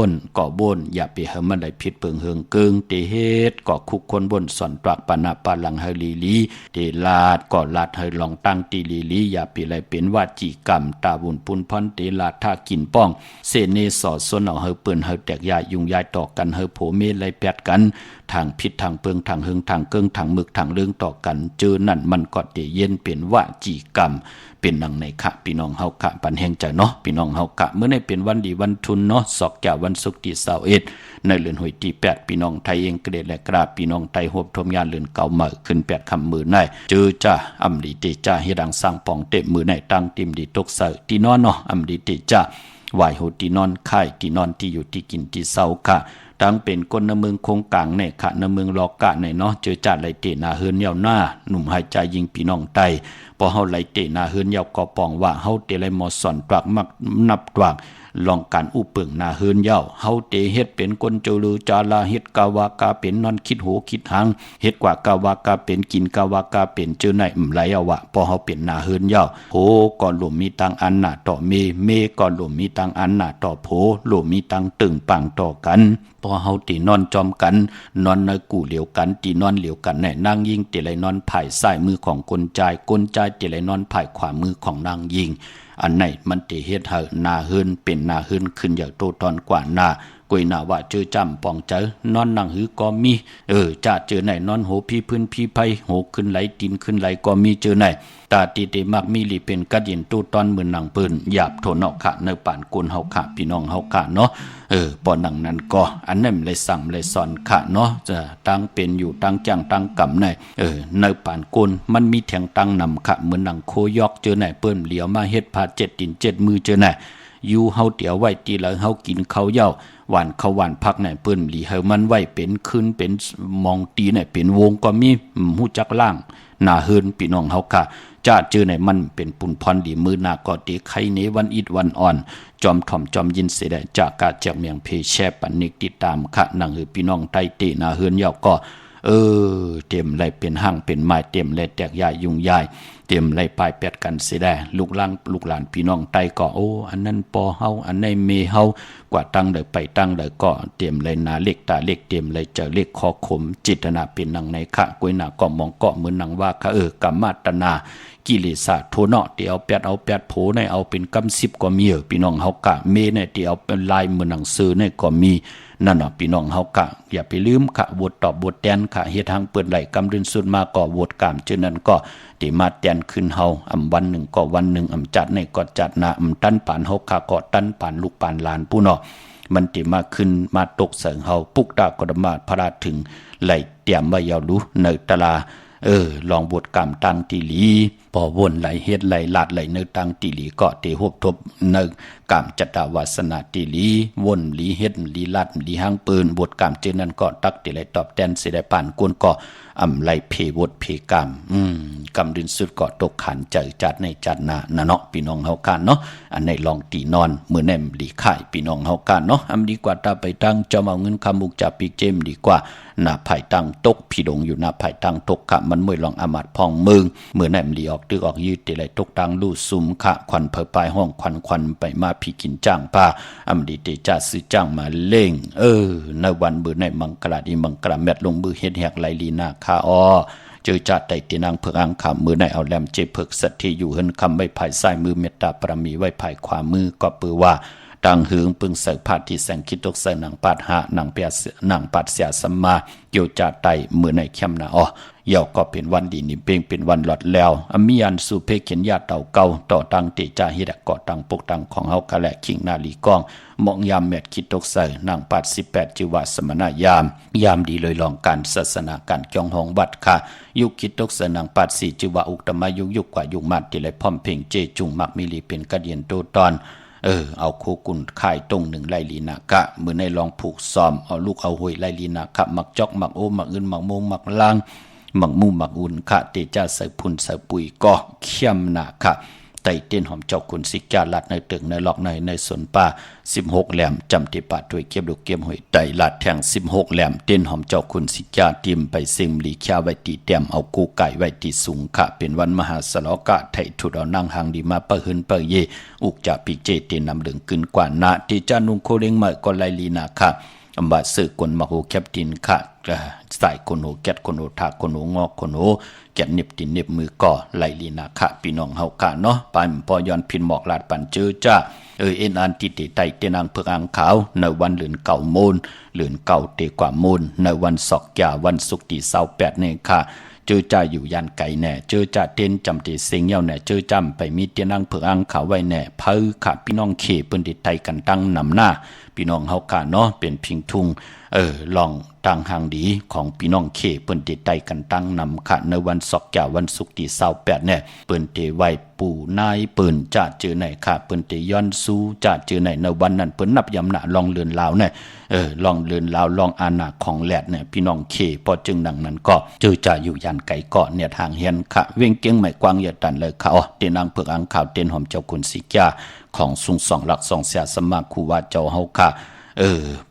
นก็บนอย่าไปเฮามันได้ผิดเปิงเฮืองเกิงเตเฮ็ดก็คุกคนบนสอนตรักปานาปาลังเฮลีลีเตลาดก็ลาดเฮลองตั้งตีลีลีอย่าไปไหลเป็นวาจีกรรมตาบุญปุนพันเตลาดท่ากินป้องเสเนสอสนเอาเฮเปิ้นเฮแตกยายุงยายต่อกันเฮโผเมไลแปดกันทางผิดทางเปิงทางหึงทางเกิงทางมึกทางเรื่องต่อกันเจอนั่นมันก็เตเย็นเป็นวาจีกรรมเป็นนังในขะพี่น้องเฮากะปันแห่งใจเนาะพี่น้องเฮากะเมื่อในเป็นวันดีวันทุนเนาะศอกแก่วันศุกร์ที่21ในเดือนหวยที่8พี่น้องไทยเองเกรดและกราบพี่น้องไทยโฮบทมยานเดือนเก่าใหม่ขึ้น8ค่ำมื้อในเจอจ้าอำลีเตจ้าเฮ็ดดังสร้างปองเตะมื้อในตั้งติมดีตกเสยที่นอนเนาะอำลีเตจ้าไหวโหที่นอนไข่ที่นอนที่อยู่ที่กินที่เศร้าค่ะตั้งเป็นคนในเมืองคงกลางในขะในเมืองลอกะในเนาะเจอจัดไหลเตนาเฮือนยาวหน้าหนุ่มหายใจยิงพี่น้องไตพอเฮาไหลเตนาเฮือนยาวก็ปองว่าเฮาเตไหลมอสอนตรักมักนับตรักลองการอุเปิงนาเฮือนยาวเฮาเตเฮ็ดเป็นคนเจลือจาลาเฮ็ดกาวากาเป็นนอนคิดโหคิดหังเฮ็ดกว่ากาวากาเป็นกินกาวากาเป็นเจอในไหลเอาวะพอเฮาเป็นนาเฮือนยาวโหก่อนหลุมมีตังอันหน้าต่อเมก่อนหลุมมีตังอันหน้าต่อโผหลุมมีตังตึงปังต่อกันพอเฮาตีนอนจอมกันนอนในกู่เหลียวกันตีนอนเหลียวกันแน่นางยิงตีไหลนอนไผ่ซ้ายมือของคนใจตีไหลนอนไผ่ขวามือของนางยิงอันไหนมันติเฮ็ดให้นาเฮือนเป็นนาเฮือนขึ้นอย่างโตตอนกว่านา กวยหน้าว่าเจอจำปองเจอนอนนั่งหือก็มีจะเจอไหนนอนโหพี่พื้นพี่ไผโหขึ้นไหลดินขึ้นไหลก็มีเจอไหนตาตีเตมักมีลีเป็นกัดเย็นตู้ตอนเหมือนหนังปืนหยาบโถนอกขาในป่านกุนเฮาขาพี่น้องเฮาขาเนาะปอหนังนั้นก็อันนั้นเลยสั่งเลยสอนขาเนาะจะตั้งเป็นอยู่ตั้งจังตั้งกำในในป่านกุนมันมีแทงตั้งนำขาเหมือนหนังโคยอกเจอไหนเปิ้นเหลียวมาเฮ็ดผา7 ดิน 7 มือเจอไหนอยู่เฮาเตี๋ยวไว้ตีแล้วเฮากินข้าวเหย้าหวานข้าวหวานพักไหนเปิ้นหลีเฮามันไว้เป็นคืนเป็นมองตีไหนเป็นวงก็มีฮู้จักล่างหน้าเฮินพี่น้องเฮาค่ะจะเจอไหนมันเป็นปุ่นพรดีมือหน้าก็ตีไข่เนวันอิดวันอ่อนจอมถ่อมจอมยินเสได้จากกาจากเมียงเพแชปันนิกติดตามค่ะหนังพี่น้องไตเตหน้าเฮินเฮาก็เต็มไรเป็นห้างเป็นไม้เต็มไรแตกยายยุ่งยายเต็มไรปลายแปดกันเสียได้ลูกหลานพี่น้องไตก็อันนั้นปอเฮาอันในเมเฮากว่าตั้งเลยไปตั้งเลยก็เต็มไรนาเล็กตาเล็กเต็มไรเจอเล็กคอขมจิตนาเป็นหนังในค่ะกวยหน้าก็มองเกาะเหมือนหนังว่าค่ะกรรมตนากิเลสโทเนาะเดี๋ยวเอาแปดโผในเอาเป็นกำ10ก็มีพี่น้องเฮากะเมเนี่ยเดี๋ยวเป็นลายเหมือนหนังสือเนี่ยก็มีนั่นเนาะพี่น้องเฮากะอย่าไปลืมค่ะบทตอบบทแตนค่ะเฮ็ดทางเปิดไหลกำดินสุดมาก็บทกามเจนั้นก็ที่มาแตนขึ้นเฮาวันหนึ่งก็วันหนึ่งจัดในก็จัดนะตั้นปานเฮาค่ะก็ตั้นปานลูกปานหลานผู้เนาะมันติมาขึ้นมาตกเสิงเฮาปุกดากฎมาพระราชถึงไหลเตรียมไว้ยาวรู้ในตลาลองบทกรรมตังติลีปอวนไหลเฮ็ดไหลลาดไหลเนื้อตังติลีก็เตหบทบเนื้อกรรมจัตตาวาสนาติลีวนลีเฮ็ดลีลาดลีหางปืนบทกรรมเจนั้นก็ตักติไหลตอบแทนสิได้ผ่านกวนก็ไหลเพบทเพกรรมกรรมดินสุดก็ตกขันใจจัดในจัดนาเนาะพี่น้องเฮากันเนาะอันในลองตีนอนมื้อแนมลีข่ายพี่น้องเฮากันเนาะดีกว่าตาไปตั้งจะเอาเงินคำมุกจับปีเจมดีกว่าหน้าไผ่ตั้งตกพี่ดงอยู่หน้าไผ่ตั้งตกค่ะมันมวยลองอามัดพองมึงมื้อแนมลีออกตึกออกยืดติไหลตกตังลู่ซุมค่ะควันเผอปลายห้องควันไปมาพี่กินจ้างป้าดีเตจ่าซื้อจ้างมาเล่งในวันมื้อในมังกราดีมังกราแมทลงมือเฮ็ดแหกไหลลีนาคาเจอจัดไต่ตีนางเพิกอังขามมือในเอาแหลมเจเพิกสัตที่อยู่เฮินคำไว้ภายซ้ายมือเมตตาปรามีไว้ภายขวามือก็ปือว่าดังหึงปึงเสกพาดที่แสงคิดตกใส่หนังปาดหาหนังเปียหนังปัดเสียสัมมาเกี่ยวจัดไต่มือในเข้มหนาเยาก็เป็นวันดีนี่เพ่งเป็นวันหลอดแล้วมียันสู่เพเขียนญาติเต่าเก่าต่อตังเตจาฮิดะก่อตังปกตังของเฮากะแลคิงนาลีกองมองยามเม็ดคิดตกใส่นางปัด18จิวาสมณยามดีเลยลองการศาสนาการจองหองวัดค่ะยุคคิดตกใส่นางปัด4จิวาอุตมะยุคกว่ายุคมัดที่เลยพร้อมเพ่งเจจุงมักมิลีเป็นกระเดียนโตตอนเอาโคกุนข่ายตรงหนึ่งไลลีนากะมือในลองผูกซ้อมเอาลูกเอาหวยไลลีนากะมักจอกมักโอมักอื่นมักโมงมักลางมักมูมักอุ่นค่ะเตจ้าใส่พุ่นใส่ปุ๋ยก็เข้มหนาค่ะไต่เต้นหอมเจ้าคุณสิกาลัดในตึกในหลอกในสวนป่า16แหลมจำติปาด้วยเก็บลูกเก็บหวยไต่ลัดแทง16แหลมเต้นหอมเจ้าคุณสิกาติมไปเซิมลีแค่ไว้ตีแต้มเอากูไก่ไว้ตีสูงค่ะเป็นวันมหาสลกะไทยถุดเอานั่งหางดีมาเปหืนเปเยอุกจะปีเจเตนนำเหลืองกึนกว่านาที่จานุงโคเล้งใหม่ก็ไลลีนาค่ะอำบาสึกคนมาโหแคปตินค่ะใส่คนโหแกดคนโหทาคนโหงอกคนโหแกดเน็บตินเน็บมือก่อไลลีนาค่ะพี่น้องเฮากะเนาะปานพอย้อนพินหมอกลาดปันเจอจ้าเอ็นอันติเตไตเตนางเพิกอังขาวในวันเหลือนเก่าโมนเหลือนเก่าเตกว่าโมนในวันศอกยาวันศุกร์ที่28นี่ค่ะเจอจ่าอยู่ยันไก่แน่เจอจ่าเต้นจำเตเสียงเย้าแน่เจอจำไปมีเตนางเพิกอังขาวไว้แน่เพิ่ค่ะพี่น้องเขเปิ้นติไตกันตั้งนำหน้าพี่น้องเฮากะเนาะเป็นพิงทุงลองตั้งหางดีของพี่น้องเขเปิ้นติไตกันตั้งนำค่ะในวันศอกยาวันศุกร์ที่28เนี่ยเปิ้นเตไว้ปู่นายเปิ้นจะเจอไหนค่ะเปิ้นเตย้อนสู้จะเจอไหนในวันนั้นเปิ้นนับยำหน้าลองเลือนลาวเนี่ยลองเลือนลาวลองอาณาของแหลดเนี่ยพี่น้องเขพอจึงดังนั้นก็เจอจะอยู่ยันไก่เกาะเนี่ยทางเฮียนค่ะเวียงเกียงใหม่กวางอย่าตันเลยค่ะเตนางเพิกอังขาวเต้นหอมเจ้าคุณสิกาของสุงสองหลัก2เสียสมาคูว่าเจ้าเฮาค่ะ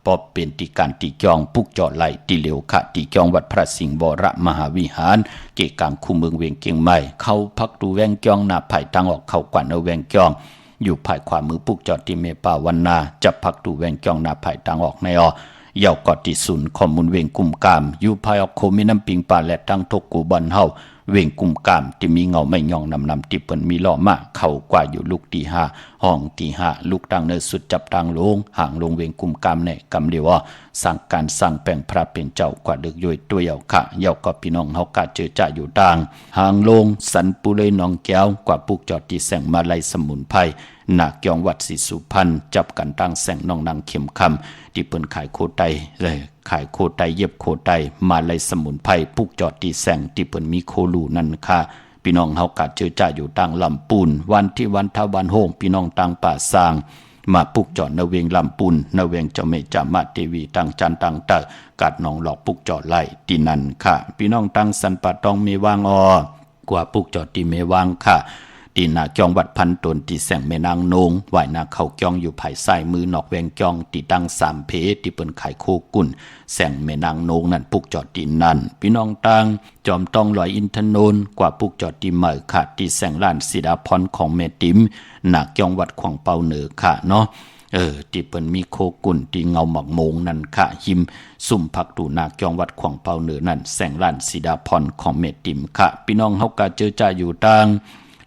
ปอบเป็นติการติจองปุกจอไหลติเหลียวค่ะติจองวัดพระสิงห์บรมหาวิหารเกกลางคูเมืองเวียงเกียงใหม่เข้าพักดูแวงจองหน้าไผ่ตั้งออกเข้ากวนเอาแวงจองอยู่ภายขวามือปุกจอติเมปาวันนาจับพักดูแวงจองหน้าไผ่ตั้งออกในเยาวกอติศูนย์ข้อมูลเวียงกุมกามอยู่ภายออกโคมิน้ำปิงป่าและตั้งทกกูบันเฮา เวงกุมกามที่มีเงาไม่ย่องนำที่เปิ้นมีล้อมาเข้ากว่าอยู่ลูกที่ห้าห้องที่ห้าลูกดังเนสุดจับดังลงห่างลงเวงกุมกามเนี่ยกำเดียวว่าสั่งการสั่งแปลงพระเป็นเจ้ากว่าดึกย่อยตัวเยาค่ะเยาก็พี่น้องเฮากะเจอจ่าอยู่ดังห่างลงสันปุเลยน้องแก้วกว่าปุกจอดที่แสงมาลัยสมุนไพรหนักยองวัดศรีสุพรรณจับกันตั้งแสงน้องนางเข็มคำที่เปิ้นขายโคไตเลยขายโคไตเย็บโคไตมาลัยสมุนไพรปุกจอดที่แสงที่เปิ้นมีโคลูนั่นค่ะพี่น้องเฮากะเจอจ่าอยู่ต่างลำปูนวันที่วันทวันโฮงพี่น้องต่างป่าสร้างมาปุกจอดนเวงลำปูนนเวงเจ้าเมจามาเทวีต่างจันต่างเตอกาดน้องหลอกปุกจอดไล่ที่นั่นค่ะพี่น้องต่างสันปะตองเมวางกว่าปุกจอดที่เมวางค่ะตีนาจองวัดพันตนตีแสงแม่นางนงไหวนาเขาจองอยู่ภายซ้ายมือนอกแวงจองตีตั้งสามเพที่เปิ้นขายโคกุ่นแสงแม่นางนงนั่นปุกจอดตีนั่นพี่น้องต่างจอมต้องลอยอินทนนท์กว่าปุกจอดตีเหมอค่ะตีแสงล้านศิดาพรของแม่ติ๋มนาจองวัดขวางเปาเหนือค่ะเนาะที่เปิ้นมีโคกุ่นที่เงาหมักโมงนั่นค่ะหิมซุ่มผักตูนาจองวัดขวางเปาเหนือนั่นแสงล้านศิดาพรของแม่ติ๋มค่ะพี่น้องเฮากะเจอจ่าอยู่ต่าง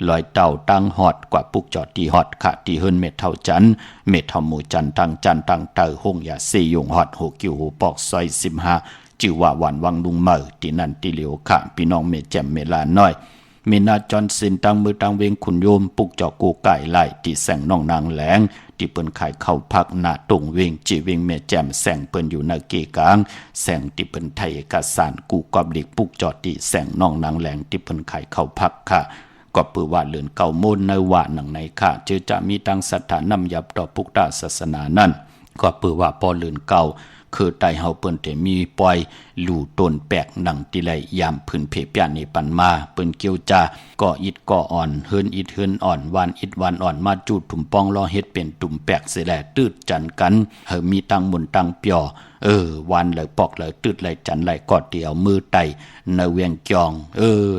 ลอยเต่าตั้งฮอดกว่าปุกจอดตีฮอดค่ะตีเฮิรนเม็ดเท่าจันเม็ดเท่าหมูจันตั้งจันตั้งเตอห้องยาซียงฮอดหูกิ้วหูปอกซอย15จื่อว่าหวานวังลุงเมอตีนั่นตีเหลียวค่ะพี่น้องเม็ดแจ่มเมลาน้อยมีนาจอนสินตั้งมือตั้งเวงขุนโยมปุกจอกูไก่ไล่ตีแสงน้องนางแหลงที่เปิ้นขายเข้าพักหน้าตรงเวงจีเวงเม็ดแจ่มแสงเปิ้นอยู่ในเกกลางแสงที่เปิ้นไทยเอกสารกูกอบหลีกปุกจอดตีแสงน้องนางแหลงที่เปิ้นขายเข้าพักค่ะก็เปือว่าเลือนเก่าโมนในว่าหนังในค่ะเจอจะมีตังสถานนำยับต่อพุทธศาสนานั่นก็เปือว่าพอเลือนเก่าคือไตเฮาเปิ้นแต่มีปล่อยหลู่ต้นแปลกหนังติไลยามพื้นเพเปียนนี่ปันมาเปิ้นเกี่ยวจาก็อิดก่ออ่อนเฮิรนอิดเฮิรนอ่อนวานอิดวานอ่อนมาจูดถุ่มปองรอเฮ็ดเป็นตุ่มแปลกเสียแลตืดจันกันเฮามีตังมุนตังเปียววันเลยปอกเลยตืดเลยจันเลยกอดเดียวมือไตในเวียงจอง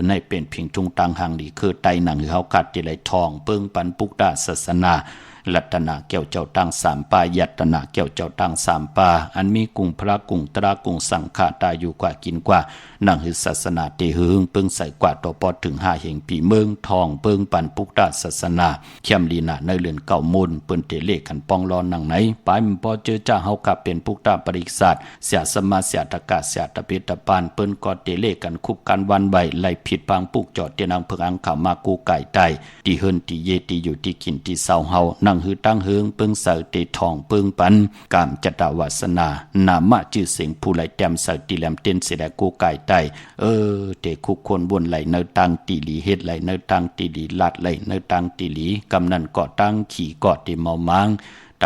ในเป็นเพียงทุงตังหางดีคือไตหนังเฮากัดติไลทองเปิ้งปันปุกดาศาสนารัตนาแก้วเจ้าตั้งสามปายัตนาแก้วเจ้าตั้งสามปาอันมีกุงพระกุงตรากุงสังฆาตาอยู่กว่ากินกว่านั่งหือศาสนาเตหึงเปิ้งใส่กว่าต่อปอถึง5เหงปีเมืองทองเปิ้งปันปุกดาศาสนาเข้มลีนาในเรือนเก่ามนเปิ้นเตเลขันปองรอนั่งไหนปายมันพอเจอจ้าเฮากับเป็นปุกดาปริศาสตร์เสียสมาเสียตะกะเสียตะเปตะปานเปิ้นก็เตเลกันคุบกันวันใบไล่ผิดปางปุกจอดเตนางเพิงอังขามากูไก่ไตตีเฮิรนตีเยตีอยู่ที่กินที่เศร้าเฮานั่งหือตั้งเฮิงเปิ้งเสาเตทองเปิ้งปันกามจตวาสนานามะชื่อเสียงผู้ไหลแต้มเสาตีแหลมเต้นเสดกูไก่ไตเตคุกคนบนไหลเนตังตีหลีเฮ็ดไหลเนตังตีหลีลัดไหลเนตังตีหลีกำนันก่อตั้งขี่ก่อตีเมามัง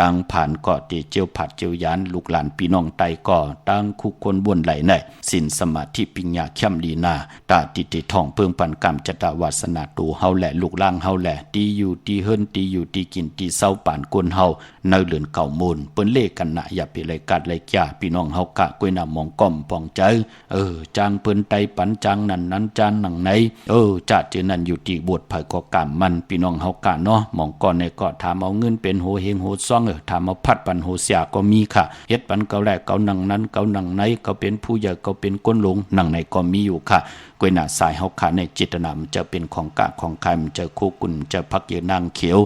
ตั้งผ่านก่อตีเจียวผัดเจียวยานลูกหลานพี่น้องไตก่อตั้งคุกคนบนไหลในสินสมาธิปิญญาเข้มลีนาตาติติทองเพิ่งปันกรรมจตวาสนาตูเฮาแหละลูกล่างเฮาแหละตีอยู่ตีเฮิรนตีอยู่ตีกินตีเศร้าป่านกวนเฮาในเลือนเก่ามูลเปิ้นเลกันนะอย่าไปเลยกัดเลยจ้าพี่น้องเฮากะกวยนำมองก้อมปองใจจางเปิ้นไตปันจางนั้นจานหนังไหนจะเจอนั่นอยู่ที่บวชไผก็กรรมมันพี่น้องเฮากะเนาะมองก่อนในก็ถามเอาเงินเป็นโหเฮงโหซ่องถามเอาพัดปันโหเสียก็มีค่ะเฮ็ดปันเก่าแรกเก่าหนังนั้นเก่าหนังไหนเก่าเป็นผู้ใหญ่เก่าเป็นก้นหลงหนังไหนก็มีอยู่ค่ะกวยหน้าสายเฮาค่ะในจิตนามันจะเป็นของกะของใครมันจะคู่กุ่นจะพักเยนางเขียว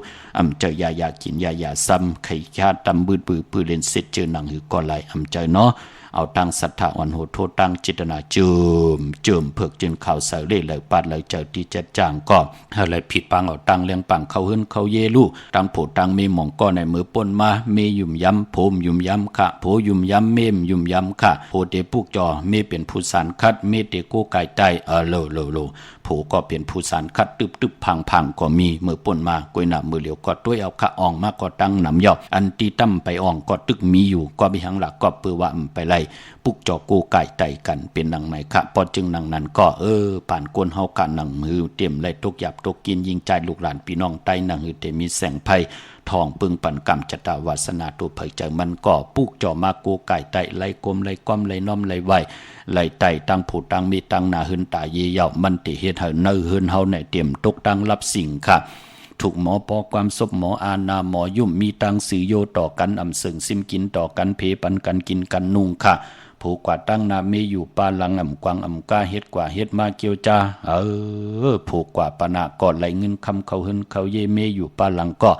จะยากินยาซ้ำไข่ชาตำบืดปือเล่นเสร็จเจอหนังหือก็ไหลใจเนาะเอาตั้งศรัทธาอ่อนโหดโทตั้งจิตนาเจิมเผือกจึงข่าวใส่เล่เลยปาดเลยเจอที่จะจ้างก็อะไรผิดปังเอาตั้งเลี้ยงปังเขาหึ้นเขาเยลู่ตั้งโผตั้งเมหมองก็ในมือป่นมาเมยุ่มย้ำโผมยุ่มย้ำค่ะโผยุ่มย้ำเมมยุ่มย้ำค่ะโผเตปุกจอเมเป็นผู้สารคัดเมเตโกไก่ใจโลโผก็เป็นผู้สารคัดตึบพังก็มีมือป่นมากวยหน้ามือเหลียวก็ด้วยเอาขะอ่องมาก็ตั้งหนำยอกอันตีตั้มไปอ่องก็ตึกมีอยู่ก็ไปหังหลักก็เปือว่าไปไล่ปุกจอกูไก่ไตกันเป็นหนังไหนค่ะพอจึงหนังนั้นก็ผ่านกวนเฮากันหนังมือเตรียมไล่ตกหยับตกกินยิงใจลูกหลานพี่น้องใต้หนังหือเตมีแสงไพทองปึงปันกรรมจตวาสนาตัวเผยใจมันก็ปุกจอมากูไก่ไตไล่กลมไล่ก้อมไล่น้อมไล่ไหวไล่ไตตั้งผูตั้งมีตั้งหน้าหืนตาเยี่ยวมันติเฮ็ดให้เนื้อหืนเฮาในเตรียมตกตั้งรับสิ่งค่ะถูกหมอปอความศพหมออาณาหมอยุ่มมีตังสือโยต่อกันอำเสิงซิมกินต่อกันเพปันกันกินกันนุ่งค่ะพ ผูกว่าตั้งนามีอยู่ปาลังกวางกาเฮ็ดกว่าเฮ็ดมาเกียวจ้าผูกกว่าปะนาก่อนไหลเงินคำเขาหึนเขาเยเมอยู่ปาลังก็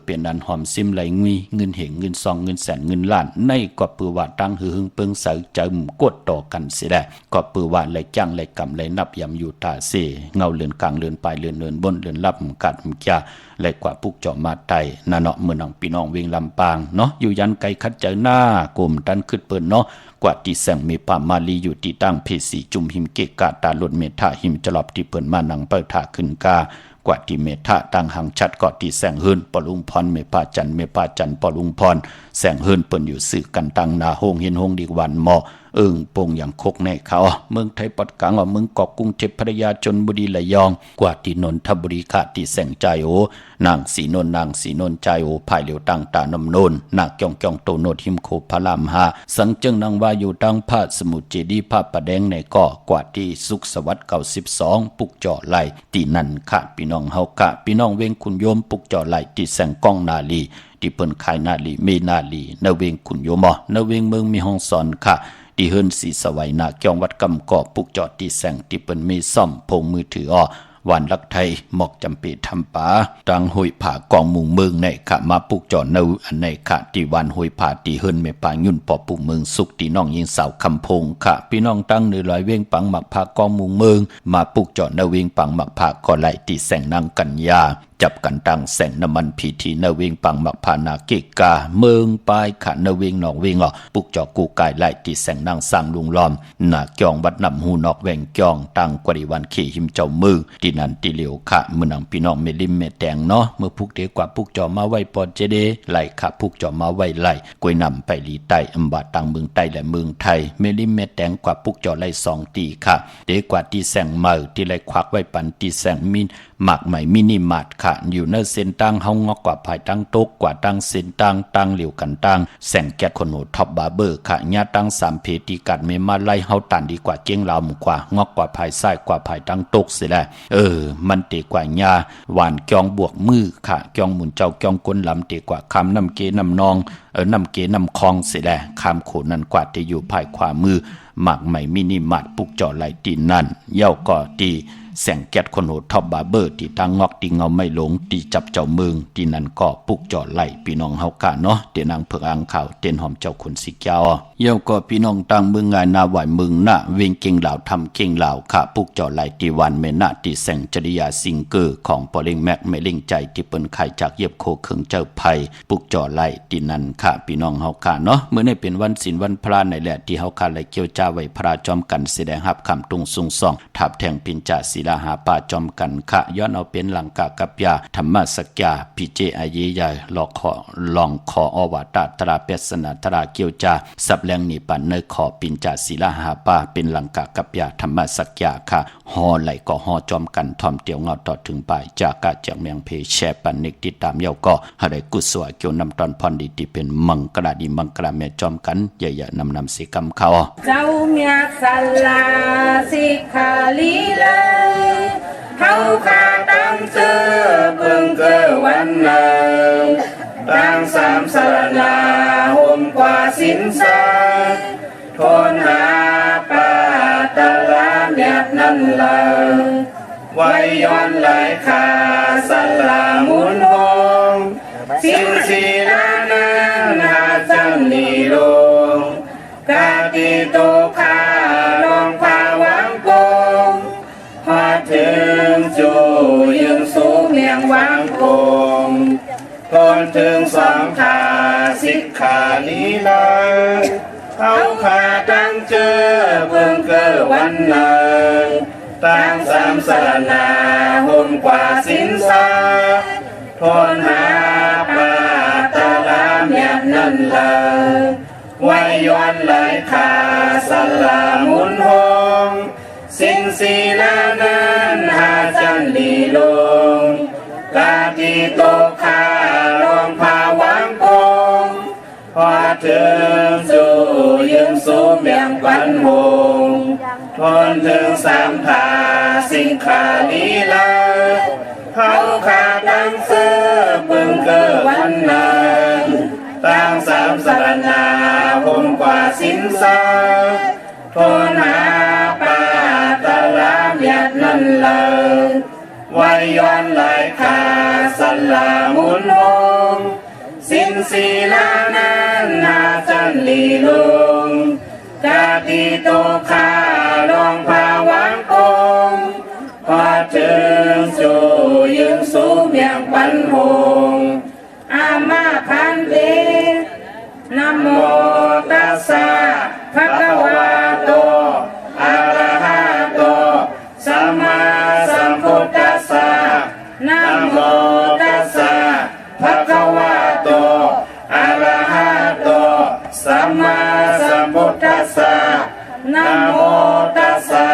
เป็นอันหอมซิมไหลงุยเงินเหงเงินซองเงินแสนเงินล้านในก็ปือว่าตั้งหึงเปิงเสาจำกดต่อกันเสียได้ก็ปือว่าไหลจังไหลกำไหลนับยำอยู่ตาเสเงาเลือนกลางเลือนปลายเลือนเลือนบนเลือนลับกัดจ้าไหลกว่าปุกเจาะมาไตนาเนาะเมืองหนังพี่น้องเวียงลำปางเนาะอยู่ยันไกลคัดเจอหน้ากลุ่มดันขึ้นเปิดเนาะกว่าที่แสงมีป่ามาลีอยู่ที่ตั้งเพสีจุ่มหิมเกกะตาลดเมธาหิมจลอบที่เปิดมาหนังเปิดถาขึ้นกากว่าที่เมธาตั้งหังชัดกว่าที่แสงเฮิรนปลุงพรเมพาจันปลุงพรแสงเฮิรนเปิ่นอยู่สื่อกันตั้งนาโฮงเห็นโฮงดีวันหมอปงอย่างคกในเขาเมืองไทยปัดกลางเมืองเกาะกรุงเทพพัทยาชลบุรีระยองกว่าที่นนทบุรีขาที่แสงใจโอนางสีนนใจโอภายเหลียวตั้งตานำโนนนากยองโตโนดหิมโคพลามหาสังเจิงนางว่าอยู่ตั้งพระสมุทรเจดีย์พระประแดงในเกาะกว่าที่สุขสวัสดิ์92ปุกเจาะไหลที่นั่นค่ะพี่น้องเฮากะพี่น้องเวงคุณโยมปุกเจาะไหลที่แสงก้องนาลีที่เปิ้นขายนาลีเมนาลีนเวงคุณโยมนเวงเมืองมีห้องสอนค่ะที่เฮิรนสีสวัยนาเกียงวัดกำกอบปุกจอดที่แสงที่เปิ้นมีซ่อมพงมือถือวันลักไทยหมอกจำปีทำป่าตังหุยผากองมุงเมืองในขะมาปุกจอดนูอันในขะที่วันหุยผาที่เฮิรนเมปางยุ่นปอปุกเมืองสุกที่น้องยิงสาวคำพงขะพี่น้องตั้งเนื้อลอยเวียงปังหมักผากองมุงเมืองมาปุกจอดนเวียงปังหมักผาก่อไหลที่แสงนางกัญญาจับกันตั้งแสงน้ำมันพีทีนเวงปังมักพานาเกกาเมืองปลายขันนเวงนอกเวงปุกจอกูกายไหลที่แสงนางสร้างลุงล้อมนาเกียงวัดนำหูนอกแวงเกียงตั้งกวริวันขี่หิมเจ้ามือที่นันที่เหลียวขะเมื่อนังพี่น้องเมลิมเมแตงเนาะเมื่อพุกเดกว่าปุกจอมาไว้ปอดเจเดไหลขะปุกจอมาไว้ไหลกวยนำไปลีใต้อำบาตั้งเมืองใต้และเมืองไทยเมลิมเมแตงกว่าปุกจอไหล2ตีค่ะเดกว่าที่แสงเมือที่ไหลควักไว้ปันที่แสงมินหมักใหม่มินิมาร์ทค่ะอยู่ในเส้นตั้งเฮางอกกว่าภายตั้งตกกว่าตั้งเส้นตั้งเหลียวกันตั้งแสงแก๊สคนโหดท็อปบาร์เบอร์ค่ะญาตั้ง3เพติกัดเมมาไล่เฮาตันดีกว่าเจียงลาวกว่างอกกว่าภายซ้ายกว่าภายตั้งตกเสียแล้วมันเตกว่าญาหวานเกียงบวกมือค่ะเกียงหมุนเจ้าเกียงก้นลำเตกว่าคำน้ำเกน้ำนองน้ำเกน้ำคลองเสียแล้วคำโขนั้นกว่าที่อยู่ภายขวามือหมักใหม่มินิมาร์ทปุกจ่อไหลตีนั่นเย่าก่อตีแสงแก๊สคนโหดท็อปบาร์เบอร์ที่ตั้งงอกที่เงาไม่หลงที่จับเจ้าเมืองที่นั่นก็ปุกจอดไหลพี่น้องเฮากะเนาะเตียนางเผือกอ่างข่าวเตียนหอมเจ้าคนสิเจ้าเย่าก็พี่น้องตั้งเมืองงานนาไหวเมืองน่ะเวงเก่งเหล่าทำเก่งเหล่าค่ะปุกจอดไหลที่วันเมนะที่แสงจริยาซิงเกอร์ของปอลิงแม็กเมลิงใจที่เปิ้นไข่จากเย็บโคเคิงเจ้าไผ่ปุกจอดไหลที่นั่นค่ะพี่น้องเฮากะเนาะเมื่อนี้เป็นวันศีลวันพระในแหละที่เฮาคาไหลเกี่ยวจ้าไว้พระจอมกันแสดงรับคำตุงซุงซ่องทับแทงปินจ่าศิลาหาป่าจอมกันค่ะย้อนเอาเป็นหลังกะกับยาธรรมสักยาพิเจอาเยใหญ่ลองขออวตารตราเปสนาตราเกียวจาสับแรงหนีปันเนขอปินจ่าศิลาหาป่าเป็นหลังกะกับยาธรรมสักยาค่ะฮอไหลก็ฮอจอมกันทอมเตียวเงาต่อถึงปลายจากกะจากเมียงเพแชปันนิกติดตามเยาก็หาได้กุศลเกี่ยวนำตอนพรดีที่เป็นมังกราดีมังกราแม่จอมกันใหญ่ๆนำสิกรรมเขาเจ้าเมียสัลลาสิกขาลีเลยเฮาขาตั้งเสื้อเบิ่งเกิดวันเนยตั้ง3 สรณาห่มกว่าสินสาทนหาปาตะลาเมียนั่นเลยไว้ย้อนไหลขาสัลลามุนหงสินสีลานันหาจันนีลงกาติโตคาลองภาวังกงพอถึงจูยังสูงเมียงวังกงก่อนถึง2 ขาสิกขาลีลาเขาขาตั้งเจอเบิ่งเกิดวันเนยตั้ง3 สรณาห่มกว่าสินสาทนหาปาตะลาเมียนั่นเลยไว้ย้อนไหลขาสัลลามุนหงสินสีลานั้นหาจันลีลงกาติโตคาลองภาวังกงพอถึงสู่ยังสูงเมียงปันหงทนถึง3 ขาสิงขาลีลาเขาขาตั้งเสื้อเบิ่งเกิดวันนั้นตั้ง3 สรณาห่มกว่า สินสาโทนาปาตะลาเมียดนั่นเลยไว้ย้อนไหลคาสลามุนหงสินศีลานันนาจันลีลุงกาติโตคาลองภาวังคงพอถึงสู่ยืนสูงเมียงปันหงอามาพันเตนะโมตัสสะภะคะวะโตอะระหะโตสัมมาสัมพุทธัสสะนะโมตัสสะภะคะวะโตอะระหะโตสัมมาสัมพุทธัสสะนะโมตัสสะ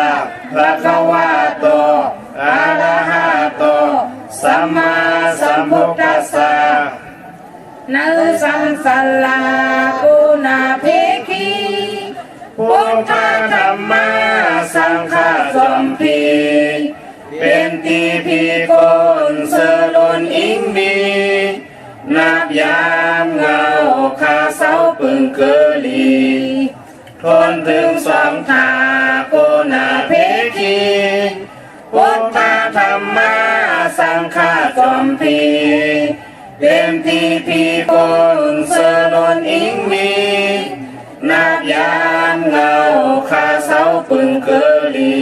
ภะคะวะโตอะระหะโตสัมมาสัมพุทธัสสะนะสัมสัลลากุณาเพคีพุทธธรรมะสังฆะสมพีเป็นตีพีคนเสลนอิงบีนับยามเงาขาเสาปึงเกลีทนถึงสองทาโกนาเพคีพุทธธรรมะสังฆะสมพีเป็นทีพีคนเสลนอิงมีนับยามเงาขาเสาปึงเกลี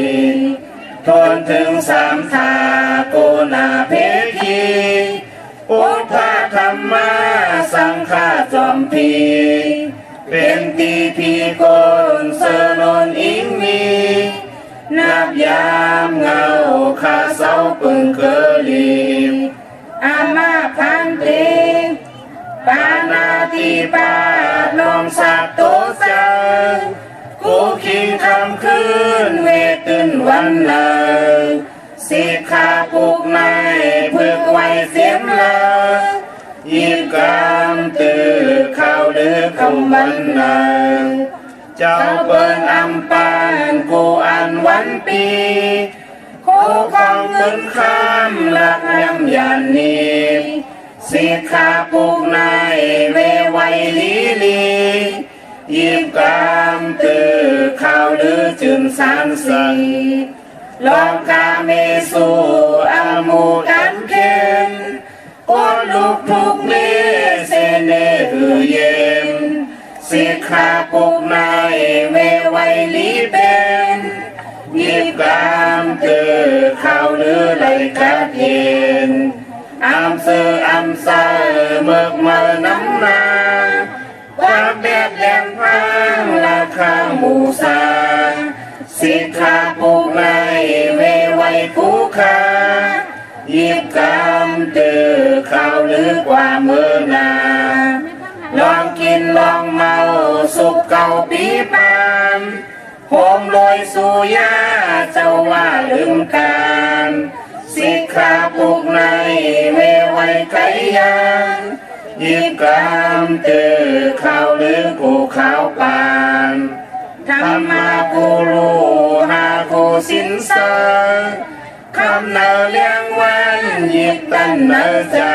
ทนถึงสามทาโกนาเพคีพุทธธรรมะสังฆะจอมพีเป็นตีพีคนเสลนอิงมีนับยามเงาขาเสาปึงเกลีอามาพันเตปานาติปาลองสัตโตเจกูคิงคำคืนเวตื่นวันเลยสิกขาปุกในพึกไว้เสียมเลยยิบกามตื่อเข้าดื้อคำวันเลยเจ้าเปิ้นอำปานกูอันวันปีคู่ของเงินคำหลักยำยันนีสิกขาปุกในเวไวลีลียิบกามตื่อเข้าดื้อจึงสานสีลองกาเมสูอามูกันเข็มกดลุกทุกเมเสเนหือเย็มสิกขาปุกในเวไวลีเป็นยิบกามตือเข้าหรือไหลกัดเย็นอำเสืออำซาเมือกมาน้ำนาความแบบแหลมพังราคาหมูซาสิกขาปุกในเวไวคู่คายิบกามตือเข้าหรือกว่าเมื่อนาลองกินลองเมาสุกเก่าปีปานโหมโดยสุยาเจ้าว่าลืมการสิกขาปุกในเวไวไกยานยิบกามตือเข้าหรือกูเข้าปานธรรมากูรูหากูสินเสอคำเนอเลี้ยงวันยิบตันเนอเจอ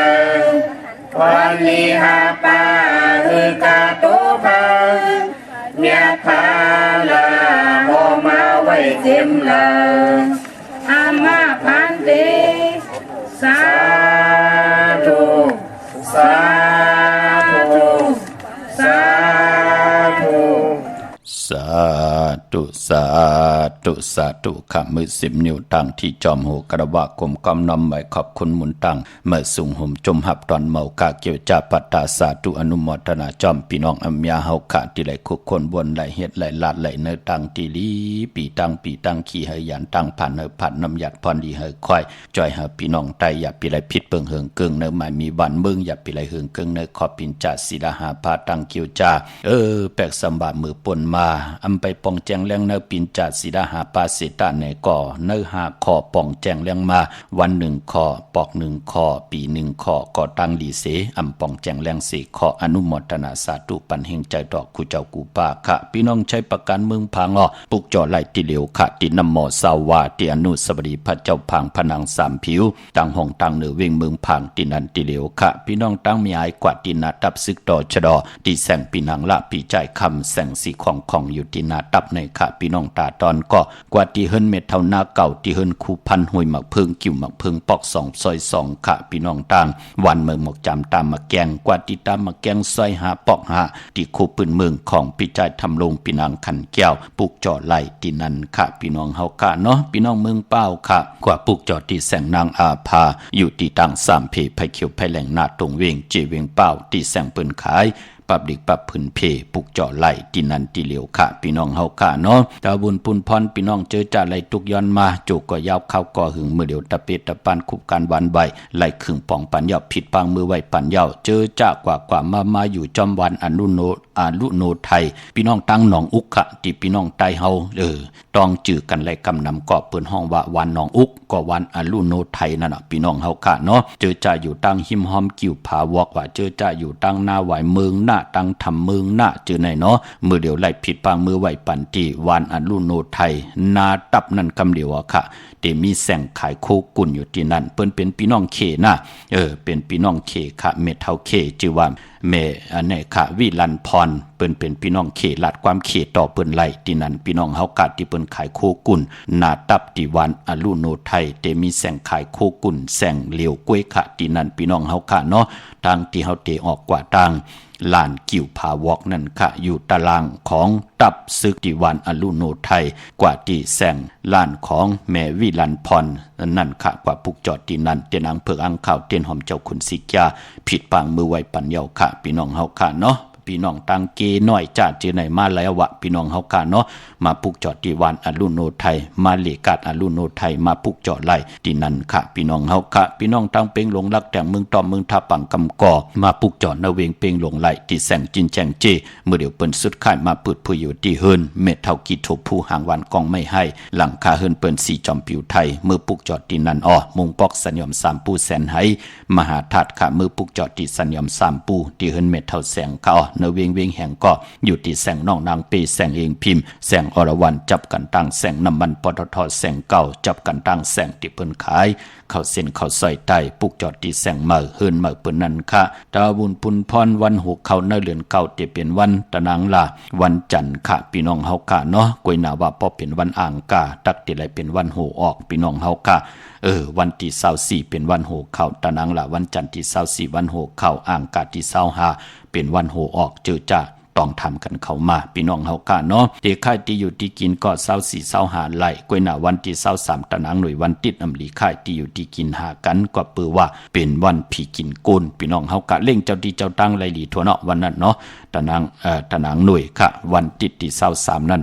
วันนี้หาป่าคือกาโตพาเมียพาลาโหมาไว้เต็มเลยอามาพันเตสาธุสาธุสาธุสาธุสาธุสาธุข้ามือ10 นิ้วตั้งที่จอมหูกระบะกลมกำนำไว้ขอบคุณหมุนตั้งเมื่อสูงห่มจมหับตอนเมากาเกี่ยวจ่าปัตตาสาธุอนุโมทนาจอมพี่น้องอัมยาเฮาขาที่ไหลคุกคนบนไหลเฮ็ดไหลลาดไหลเนื้อตั้งตีลีปีตั้งขี้เฮยันตั้งผ่านเฮผ่านน้ำหยัดพรดีเฮควายจอยเฮพี่น้องไตอย่าปีไหลพิษเปิงเฮิงเกิงเนื้อหมายมีบันมึงอย่าปีไหลเฮิงเกิงเนื้อขอบปินจ่าศิลาหาพาตั้งเกี่ยวจ่าแปกสมบามือปนมาอำไปปองแจงแรงเนื้อปินจ่าศิ ดาหาปาสิตาในก่อเนื้อหาขอป่องแจงเลี้ยงมาวันหนึ่งขอปอกหนึ่งขอปีหนึ่งขอก่อตั้งดีเสอำป่องแจงเลี้ยงสีขออนุโมทนาสาธุปันเฮงใจดอกคูเจ้ากูป่าค่ะพี่น้องใช้ประกันเมืองพังปุกจ่อไหลติเหลียวค่ะตินำหมอสาวาติอนุสบดีพระเจ้าพังพนังสามผิวตั้งห้องตั้งเหนือเวงเมืองพังตินันติเหลียวค่ะพี่น้องตั้งมีอายกว่าตินาตับซึกต่อชะดอติแสงปีนังละปีใจคำแสงสีของอยู่ตินาตับในค่ะพี่น้องตาตอนก็กว่าติเฮินเม็ดเท่าหน้าเก่าติเฮินคูพันหวยหมักเพิงกิ่วหมักเพิงปอก2ซอย2ค่ะพี่น้องตั้งวันเมืองหมกจำตามมาแกงกว่าติตามมาแกงซอยหาปอกหาติคูปืนเมืองของปีใจทำลงปีนังขันแก้วปุกจ่อไหลตินันค่ะพี่น้องเฮาค่ะเนาะพี่น้องเมืองเป้าค่ะกว่าปุกจ่อติแสงนางอาภาอยู่ติตั้ง3เพไผเขียวไผแหลงหน้าตรงเวงเจเวงเป้าติแสงปืนขายปับดิกปับพื้นเพปุกเจาะไหลตินันติเหลียวค่ะพี่น้องเฮาค่ะเนาะดาวบุญปุนพรพี่น้องเจอจ่าไหลตุกย้อนมาโจกก็ยาวเข้าก่อหึงมือเดียวตะเป็ดตะปันคุบการวันใบไหลขึงป่องปันยาวผิดปังมือไหวปันยาวเจอจ่ากว่ามาอยู่จอมวันอนุโนไทยพี่น้องตั้งหนองอุกค่ะที่พี่น้องใต้เฮาต้องจื้อกันไหลกำนำก่อเปิ้นห้องว่าวันหนองอุกก็วันอนุโนไทยนั่นน่ะพี่น้องเฮาค่ะเนาะเจอจ่าอยู่ตั้งหิมหอมกิ่วผาวอกว่าเจอจ่าอยู่ตั้งหน้าไหวเมืองหน้าตั้งทำเมืองหน้าเจอไหนเนาะมือเดียวไหลผิดปางมือไหวปันตีวันอนุโนไทยนาตับนั่นกำเดียวค่ะเดมีแสงขายโคกุ่นอยู่ที่นั่นเปิ้นเป็นพี่น้องเคนะเป็นพี่น้องเคค่ะเมเท่าเคจือว่าเมอันนี้ค่ะวิลันพรเปิ้นเป็นพี่น้องเคลาดความเคต่อเปิ้นไหลที่นั่นพี่น้องเฮากะที่เปิ้นขายโคกุ่นนาตับที่วันอนุโนไทยเดมีแสงขายโคกุ่นแสงเหลียวกล้วยค่ะที่นั่นพี่น้องเฮากะเนาะทางที่เฮาเตออกกว่าทางลานกิ่วผาวอกนั่นค่ะอยู่ตารางของตับซึกติวันอนุโนไทยกว่าที่แสงลานของแม่วิลันพรนั่นค่ะกว่าปุกจอดที่นั่นเตียนอังเผือกอังข่าวเตียนหอมเจ้าขุนสิกาผิดปางมือไวปันเยาค่ะพี่น้องเฮาค่ะเนาะพี่น้องตังเกน้อยจ้าเจอไหนมาแล้ววะพี่น้องเฮาค่ะเนาะมาปุกจอดที่วันอนุโนไทยมาเลกาดอนุโนไทยมาปุกจอดไล่ที่นั่นค่ะพี่น้องเฮาค่ะพี่น้องตังเปงหลงรักแต่งเมืองตอมเมืองท่าปังกำก่อมาปุกจอดนาเวงเปงหลงไล่ที่แสงจินแจงเจเมื่อเดี๋ยวเปิ้นสุดค่ายมาปืดผู้อยู่ที่เฮินเม็ดเท่ากิโถผู้หางวันกองไม่ให้หลังคาเฮินเปิ้นสีจอมผิวไทยเมื่อปุกจอดที่นั่นมุงปอกสัญญม3ปูแสนไหมหาธาตุค่ะเมื่อปุกจอดที่สัญญม3ปูที่เฮินเม็ดเท่าแสงค่ะนาเวงแห่งก็อยู่ที่แสงน้องนางเปแสงเองพิมพ์แสงอรวรรณจับกันตั้งแสงน้ำมันปตทแสงเก่าจับกันตั้งแสงที่เปิ้นขายเข้าเส้นเข้าซอยใต้ปุกจอดที่แสงเมื่อเฮินเมื่อเปิ้นนั้นค่ะดาวบุญปุนพรวันหูเข้าเนื้อเดือนเก่าที่เป็นวันตะนางลาวันจันทร์ค่ะพี่น้องเฮาค่ะเนาะกวยหนาว่าพอเป็นวันอ่างกาตักที่ไรเป็นวันหูออกพี่น้องเฮาค่ะวันที่24เป็นวันหูเข้าตะนางลาวันจันทร์ที่24วันหูเข้าอ่างกาที่25เป็นวันหูออกเจอจ้าต้องทำกันเข้ามาพี่น้องเฮากะเนาะเด็กค่ายที่อยู่ที่กินก็24 25ไหลกวยหน้าวันที่23ตะนางหน่วยวันติดอำลีค่ายที่อยู่ที่กินหากันก็เปือว่าเป็นวันผีกินกุนพี่น้องเฮากะเล่งเจ้าดีเจ้าตั้งไหลหลีทั่วเนาะวันนั้นเนาะตะนางหน่วยค่ะวันติดที่23นั้น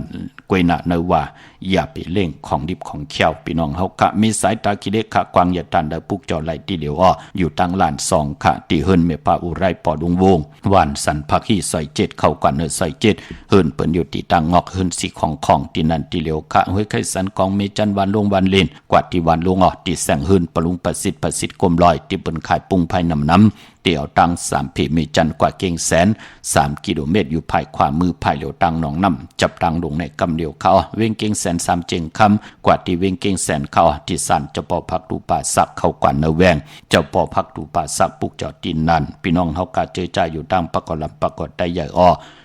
กวยหน้าเนว่าอย่าไปเล่งของดิบของเขียวพี่น้องเฮากะมีสายตาคิเล็กค่ะกวางอย่าตันได้ปุกจอไหลที่เดียวอยู่ตั้งลาน2ค่ะที่เฮิรนเมปาอุไรปอดุงวงวันสันพักฮีซอย7เข้ากันซอย7เฮิรนเปิ้นอยู่ที่ตั้งงอกเฮิรนสีของที่นั่นที่เหลียวค่ะห้วยไข่สันกองเมจันวันลงวันเลนกว่าที่วันลงที่แสงเฮิรนปรุงประสิทธิ์กลมลอยที่เปิ้นขายปุ้งภายน้ำเตี่ยวตั้ง3เพเมจันกว่าเก่งแสน3กิโลเมตรอยู่ภายขวามือภายเหลียวตั้งหนองน้ำจับตั้งลงในกำเดียวเขาเวงเก่งแสน3เจงคำกว่าที่เวงเก่งแสนเขาที่สันเจ้าปอพักดูป่าสักเข้ากว่าเนแวงเจ้าปอพักดูป่าสักปุกจอดดินนั่นพี่น้องเฮากะเจอใจอยู่ตั้งปะกอลำปะกอดได้ใหญ่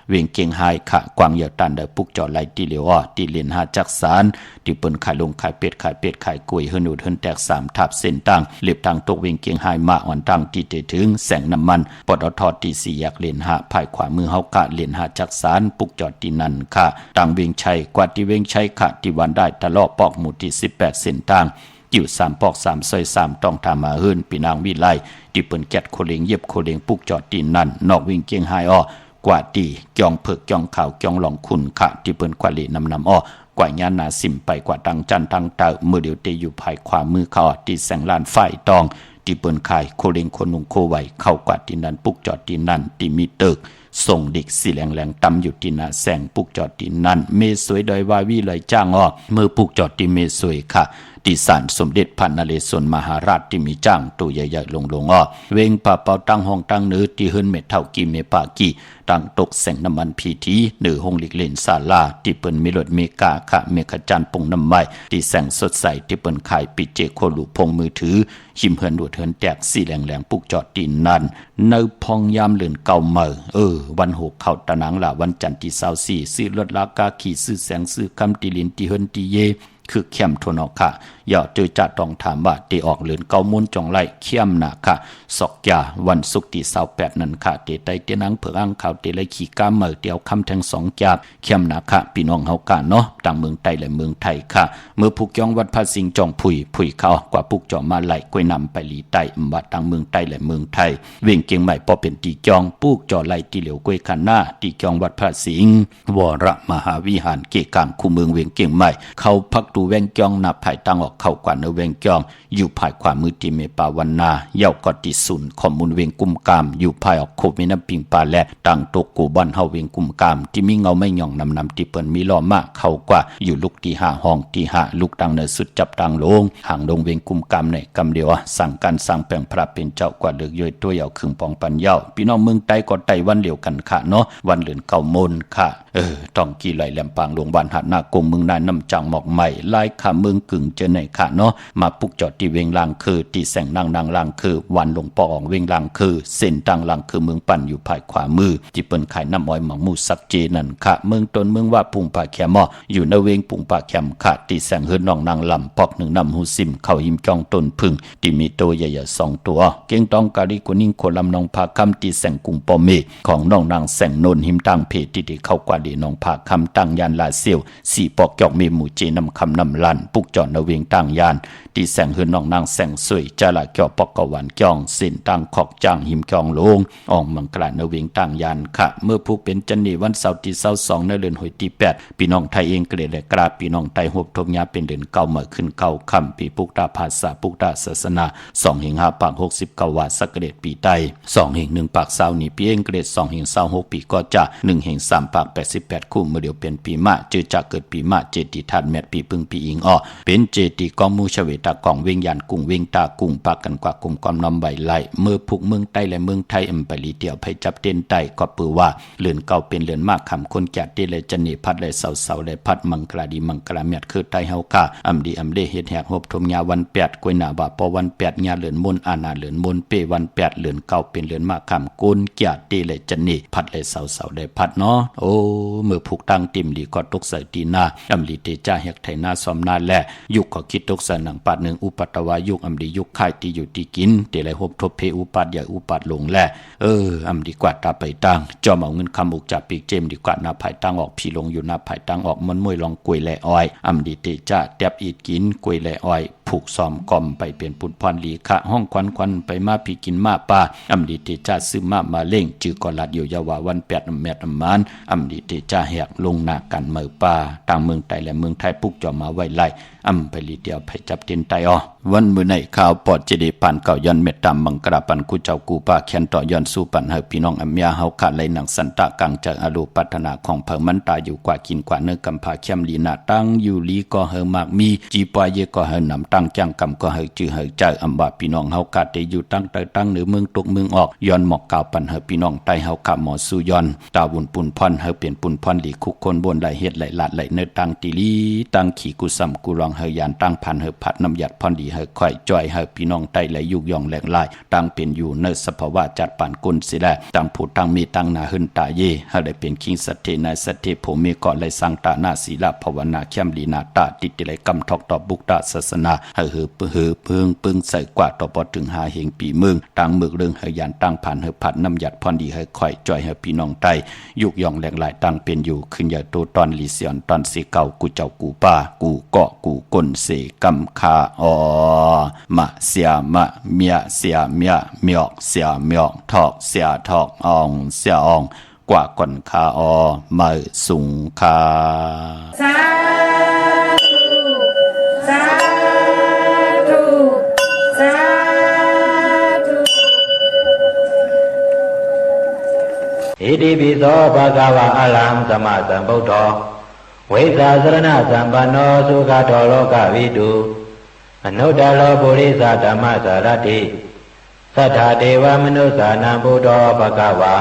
เวียงเก่งหายค่ะกวางเหยาตันได้ปุกจอไหลที่เหลียวที่เลียนหาจักสารที่เปิ้นขายลงขายเป็ดขายกล้วยเฮินอุดเฮินแตก3ทับเส้นตั้งเล็บทางตกเวียงเก่งหายมาอ่อนตั้งที่ถึงแสงน้ำมันปตทที่4แยกเลียนหาภายขวามือเฮากะเลียนหาจักสารปุกจอดที่นั่นค่ะตั้งเวียงชัยกว่าที่เวียงชัยค่ะที่วันได้ตะเลาะปอกหมู่ที่18เส้นตั้งอยู่3ปอก3ซอย3ต้องทำมาเฮินพี่นางวิไลที่เปิ้นแกดโคเลงเย็บโคเลงปุกจอดที่นั่นนอกเวียงเก่งหายกว่าดีจองเผือกจองข่าวจองหลองคุณค่ะที่เปิ้นกว่าเลนำกว่าญาณาสิมไปกว่าตังจันตังเต่ามือเดียวเตอยู่ภายขวามือเขาที่แสงลานไฟตองที่เปิ้นขายโคเลงคนนุงโคไว้เข้ากว่าที่นั่นปุกจอดที่นั่นที่มีตึก ส่งเด็กสีแหลงๆตำอยู่ที่หน้าแสงปุกจอดที่นั่นเมสวยโดยวาวีเลยจ้างอ้อเมื่อปุกจอดที่เมสวยค่ะที่ศาลสมเด็จพระนเรศวรมหาราชที่มีจ้างตัวใหญ่ๆลงอ้อเวงป่าเป่าตั้งห้องตั้งเนื้อที่เฮิรนเม็ดเท่ากีเมปากีตั้งตกแสงน้ำมันพีทีเนื้อห้องลิกเลนศาลาที่เปิ้นมีรถเมกาค่ะเมฆจันทร์ปงน้ำไม้ที่แสงสดใสที่เปิ้นขายปิเจโคลูพงมือถือชิมเฮินดูดเฮินแตกสีแหลงปุกจอดตีนนั่นเนื้อพองยามเลือนเก่าเมื่อวันหกเข้าตะนังละวันจันทร์ที่24ซื้อรถลากาขี่ซื้อแสงซื้อคำตีลินที่เฮินตีเยคือเข้มทนอค่ะอย่าเจอจัดต้องถามว่าตีออกเลือนเก่ามุนจองไล่เข้มหนาค่ะสอกยาวันศุกร์ที่28นั่นค่ะเตไตเตนังเผือกอ่างข่าวเตไลขี่ก้ามเมื่อเดียวคำแทง2จาบเข้มหนาค่ะพี่น้องเฮากะเนาะต่างเมืองไต้และเมืองไทยค่ะเมื่อผูกย่องวัดพระสิงห์จองผุยเข้ากว่าผูกจ่อมาไหลกล้วยนำไปลีไต้บัดต่างเมืองไต้และเมืองไทยเวียงเกียงใหม่พอเป็นตีจองผูกจ่อไหลตีเหลียวกล้วยขันหน้าตีจองวัดพระสิงห์วรมหาวิหารเกกลางคูเมืองเวียงเกียงใหม่เข้าพักดูแวงจองนับภายตั้งออกเข้ากว่าเนเวงจองอยู่ภายขวามือที่เมปาวันนาเย่ากอติสุนข้อมูลเวงกุมกามอยู่ภายออกโคเมนปิงปาและตั้งตกกูบ้านเฮาเวงกุมกามที่มีเงาไม่หย่องนำที่เปิ้นมีล้อมากเข้ากว่าอยู่ลูกที่5ห้องที่5ลูกดังเนสุดจับดังลงห่างลงเวงกุมกามในกำเดียวสั่งการสั่งแปลงพระเป็นเจ้ากว่าเลือกย่อยตัวเยาคึงปองปันเยาพี่น้องเมืองไต้ก็ไต้วันเดียวกันค่ะเนาะวันเลือนเก่ามนค่ะต้องกี่ไหลแหลมปางหลวงบ้านหัดนากงเมืองนายน้ำจังหมอกใหม่ลายขาเมืองกึ่งเจอในค่ะเนาะมาปุกจอดที่เวงลางคือที่แสงนางลางคือวันหลวงปอองเวงลางคือเส้นตังลางคือเมืองปั่นอยู่ภายขวามือที่เปิ้นขายน้ำอ้อยหมังมูสักเจนั่นค่ะเมืองตนเมืองว่าปุงป่าแคมอยู่ในเวงปุงป่าแคมค่ะที่แสงเฮือนน้องนางลำปอกหนึ่งนำหูซิมเข้าหิมจองต้นพึ่งที่มีโตใหญ่ๆ2ตัวเก่งตองกาลิกุนิ่งโคลำนองพาคำที่แสงกุงปอเมของน้องนางแสงโนนหิมตังเพที่ได้เข้ากว่าดีน้องพาคำตั้งยานลาเซียวสี่ปอกจอกเมหมู่เจนำคำนำลันปุกจอดในเวงตั้งยานที่แสงเฮือนน้องนางแสงสวยจาละเกี่ยวปอกกวันจองเส้นตั้งขอกจางหิมจองลงอองมังกลาในเวงตั้งยานค่ะเมื่อผู้เป็นจันนีวันเสาร์ที่22ในเดือนหอยที่8พี่น้องไทยเองเกลียดและกราบพี่น้องไทยหบทมยาเป็นเดือนเก่าเมื่อขึ้นเก่าคำปีปุกตาภาษาปุกตาศาสนา2/5ปาก69ว่าสักเกรดปีไต2/1ปาก20นี่ปีเองเกรด2/26ปีก็จะ1/3ปาก88คู่เมื่อเดียวเป็นปีมะจือจะเกิดปีมะเจติทันแมตปีพึ่งปีอิงอ้อเป็นเจติกองมูชเวตากองเวงยานกุ้งเวงตากุ้งปากกันกว่ากลุ่มความนำใบไหลเมื่อผูกเมืองไต้และเมืองไทยอำปลีเดียวไปจับเต้นไต้ก็ปือว่าเลือนเก่าเป็นเลือนมากคำคนแก่ที่เลยจันนีพัดเลยเสาเลยพัดมังกลาดีมังกลาเมียดคือไต้เฮาค่ะอำดีอำเลเฮ็ดแหกหบทมยาวัน8กวยหน้าบ่าพอวัน8ยาเลือนมนอาณาเลือนมนเปวัน8เลือนเก่าเป็นเลือนมากคำกุนแก่ที่เลยจันนีพัดเลยเสาได้พัดเนาะโอ้เมื่อผูกตั้งติ่มดีก็ตกใส่ตีนาอำลีเตจ้าแหกไถนาซอมนาแลยุคก็คิดตกใส่หนังปาดหนึ่งอุปัตตวายุคอำดียุคค่ายที่อยู่ที่กินเตเลยหบทบเพอุปัตใหญ่อุปัตลงแลอำดีกว่าตาไปตั้งจอมเอาเงินคำอุกจับปีกเจมดีกว่านาภายตั้งออกพี่ลงอยู่นาภายตั้งออกมันมวยลองกวยแลอ้อยอำดีเตจ้าแตบอีดกินกวยแลอ้อยผูกซ้อมกอมไปเป็นปุนพรลีคะห้องควันไปมาพี่กินมาป่าอำดีเตจ้าซื้อมาเล่งจือกอลัดอยู่ยาวาวัน8แมตมันอำดีเตจ้าแหกลงหน้ากันเมือป่าต่างเมืองไทยและเมืองไทยปุกจอมาไว้ไล่อำไปลีเดียวไปจับเต็นไตอ้อวันมื้อในข่าวปอดเจดีปานเก่าย้อนเม็ดตามมังกราปันกูเจ้ากูป่าแคนต่อย้อนสู่ปันเฮาพี่น้องอำยาเฮาขาดไหลหนังสันตะกังจากอโลปัฒนาของเพิ่งมันตาอยู่กว่ากินกว่าเนื้อกำพาเข้มลีนาตั้งอยู่ลีก็เฮมากมีจีปอยเยก็เฮนำตั้งจังกำก็เฮจือเฮใจอำบาพี่น้องเฮาขาดได้อยู่ตั้งแต่ตั้งเหนือเมืองตกเมืองออกย้อนหมอกกาวปันเฮพี่น้องไตเฮาขาหมอสู่ย้อนตาบุญปุ่นพรเฮเป็นปุ่นพรหลีคุกคนบนไหลเฮ็ดไหลลาดไหลเนื้อตั้งตีลีตั้งขี่กุสัมกุรองเฮยานตั้งพันเฮผัดน้ำหยัดพรดีเฮค่อยจ่อยเฮพี่น้องไตไหลยุกยองแหลงลายตั้งเป็นอยู่เนื้อสภาวะจัดปานกุลสิแลตั้งผู้ตั้งมีตั้งนาหึนตาเยเฮได้เป็นคิงสัตเทนายสัตเทโพเมก่อนไหลสังตานาศีลภาวนาเข้มลีนาตาติติไหลกำทอกต่อบุกตาศาสนาเฮเพึงใส่กว่าต่อปอถึงหาเหงปีเมืองตั้งมึกเรื่องเฮยานตั้งผ่านเฮผัดน้ำหยัดพรดีเฮค่อยจ่อยเฮพี่น้องไตยุกยองแหลงลายตั้งเป็นอยู่ขึ้นใหญ่โตตอนลีเสียนตอนสีเก่ากูเจ้ากูป้ากูเกาะกูก้นเสกำคาอมะเสียมะเมียเสียเมียเมียกเสียเมียกทอกเสียทอกอองเสียอองกว่าก่อนคาอมาสุงคาสาธุสาธุสาธุ อิติปิโสภะคะวะอะระหังสัมมาสัมพุทโธဝိဇ္ဇာစရဏสัมปันโนสุขโตโลกวิတုအနုတ္တလောပုရိသဓမ္မစရတိသတ္ထာဒေဝမနုဿာနံဘုဒ္ဓောဘဂဝါ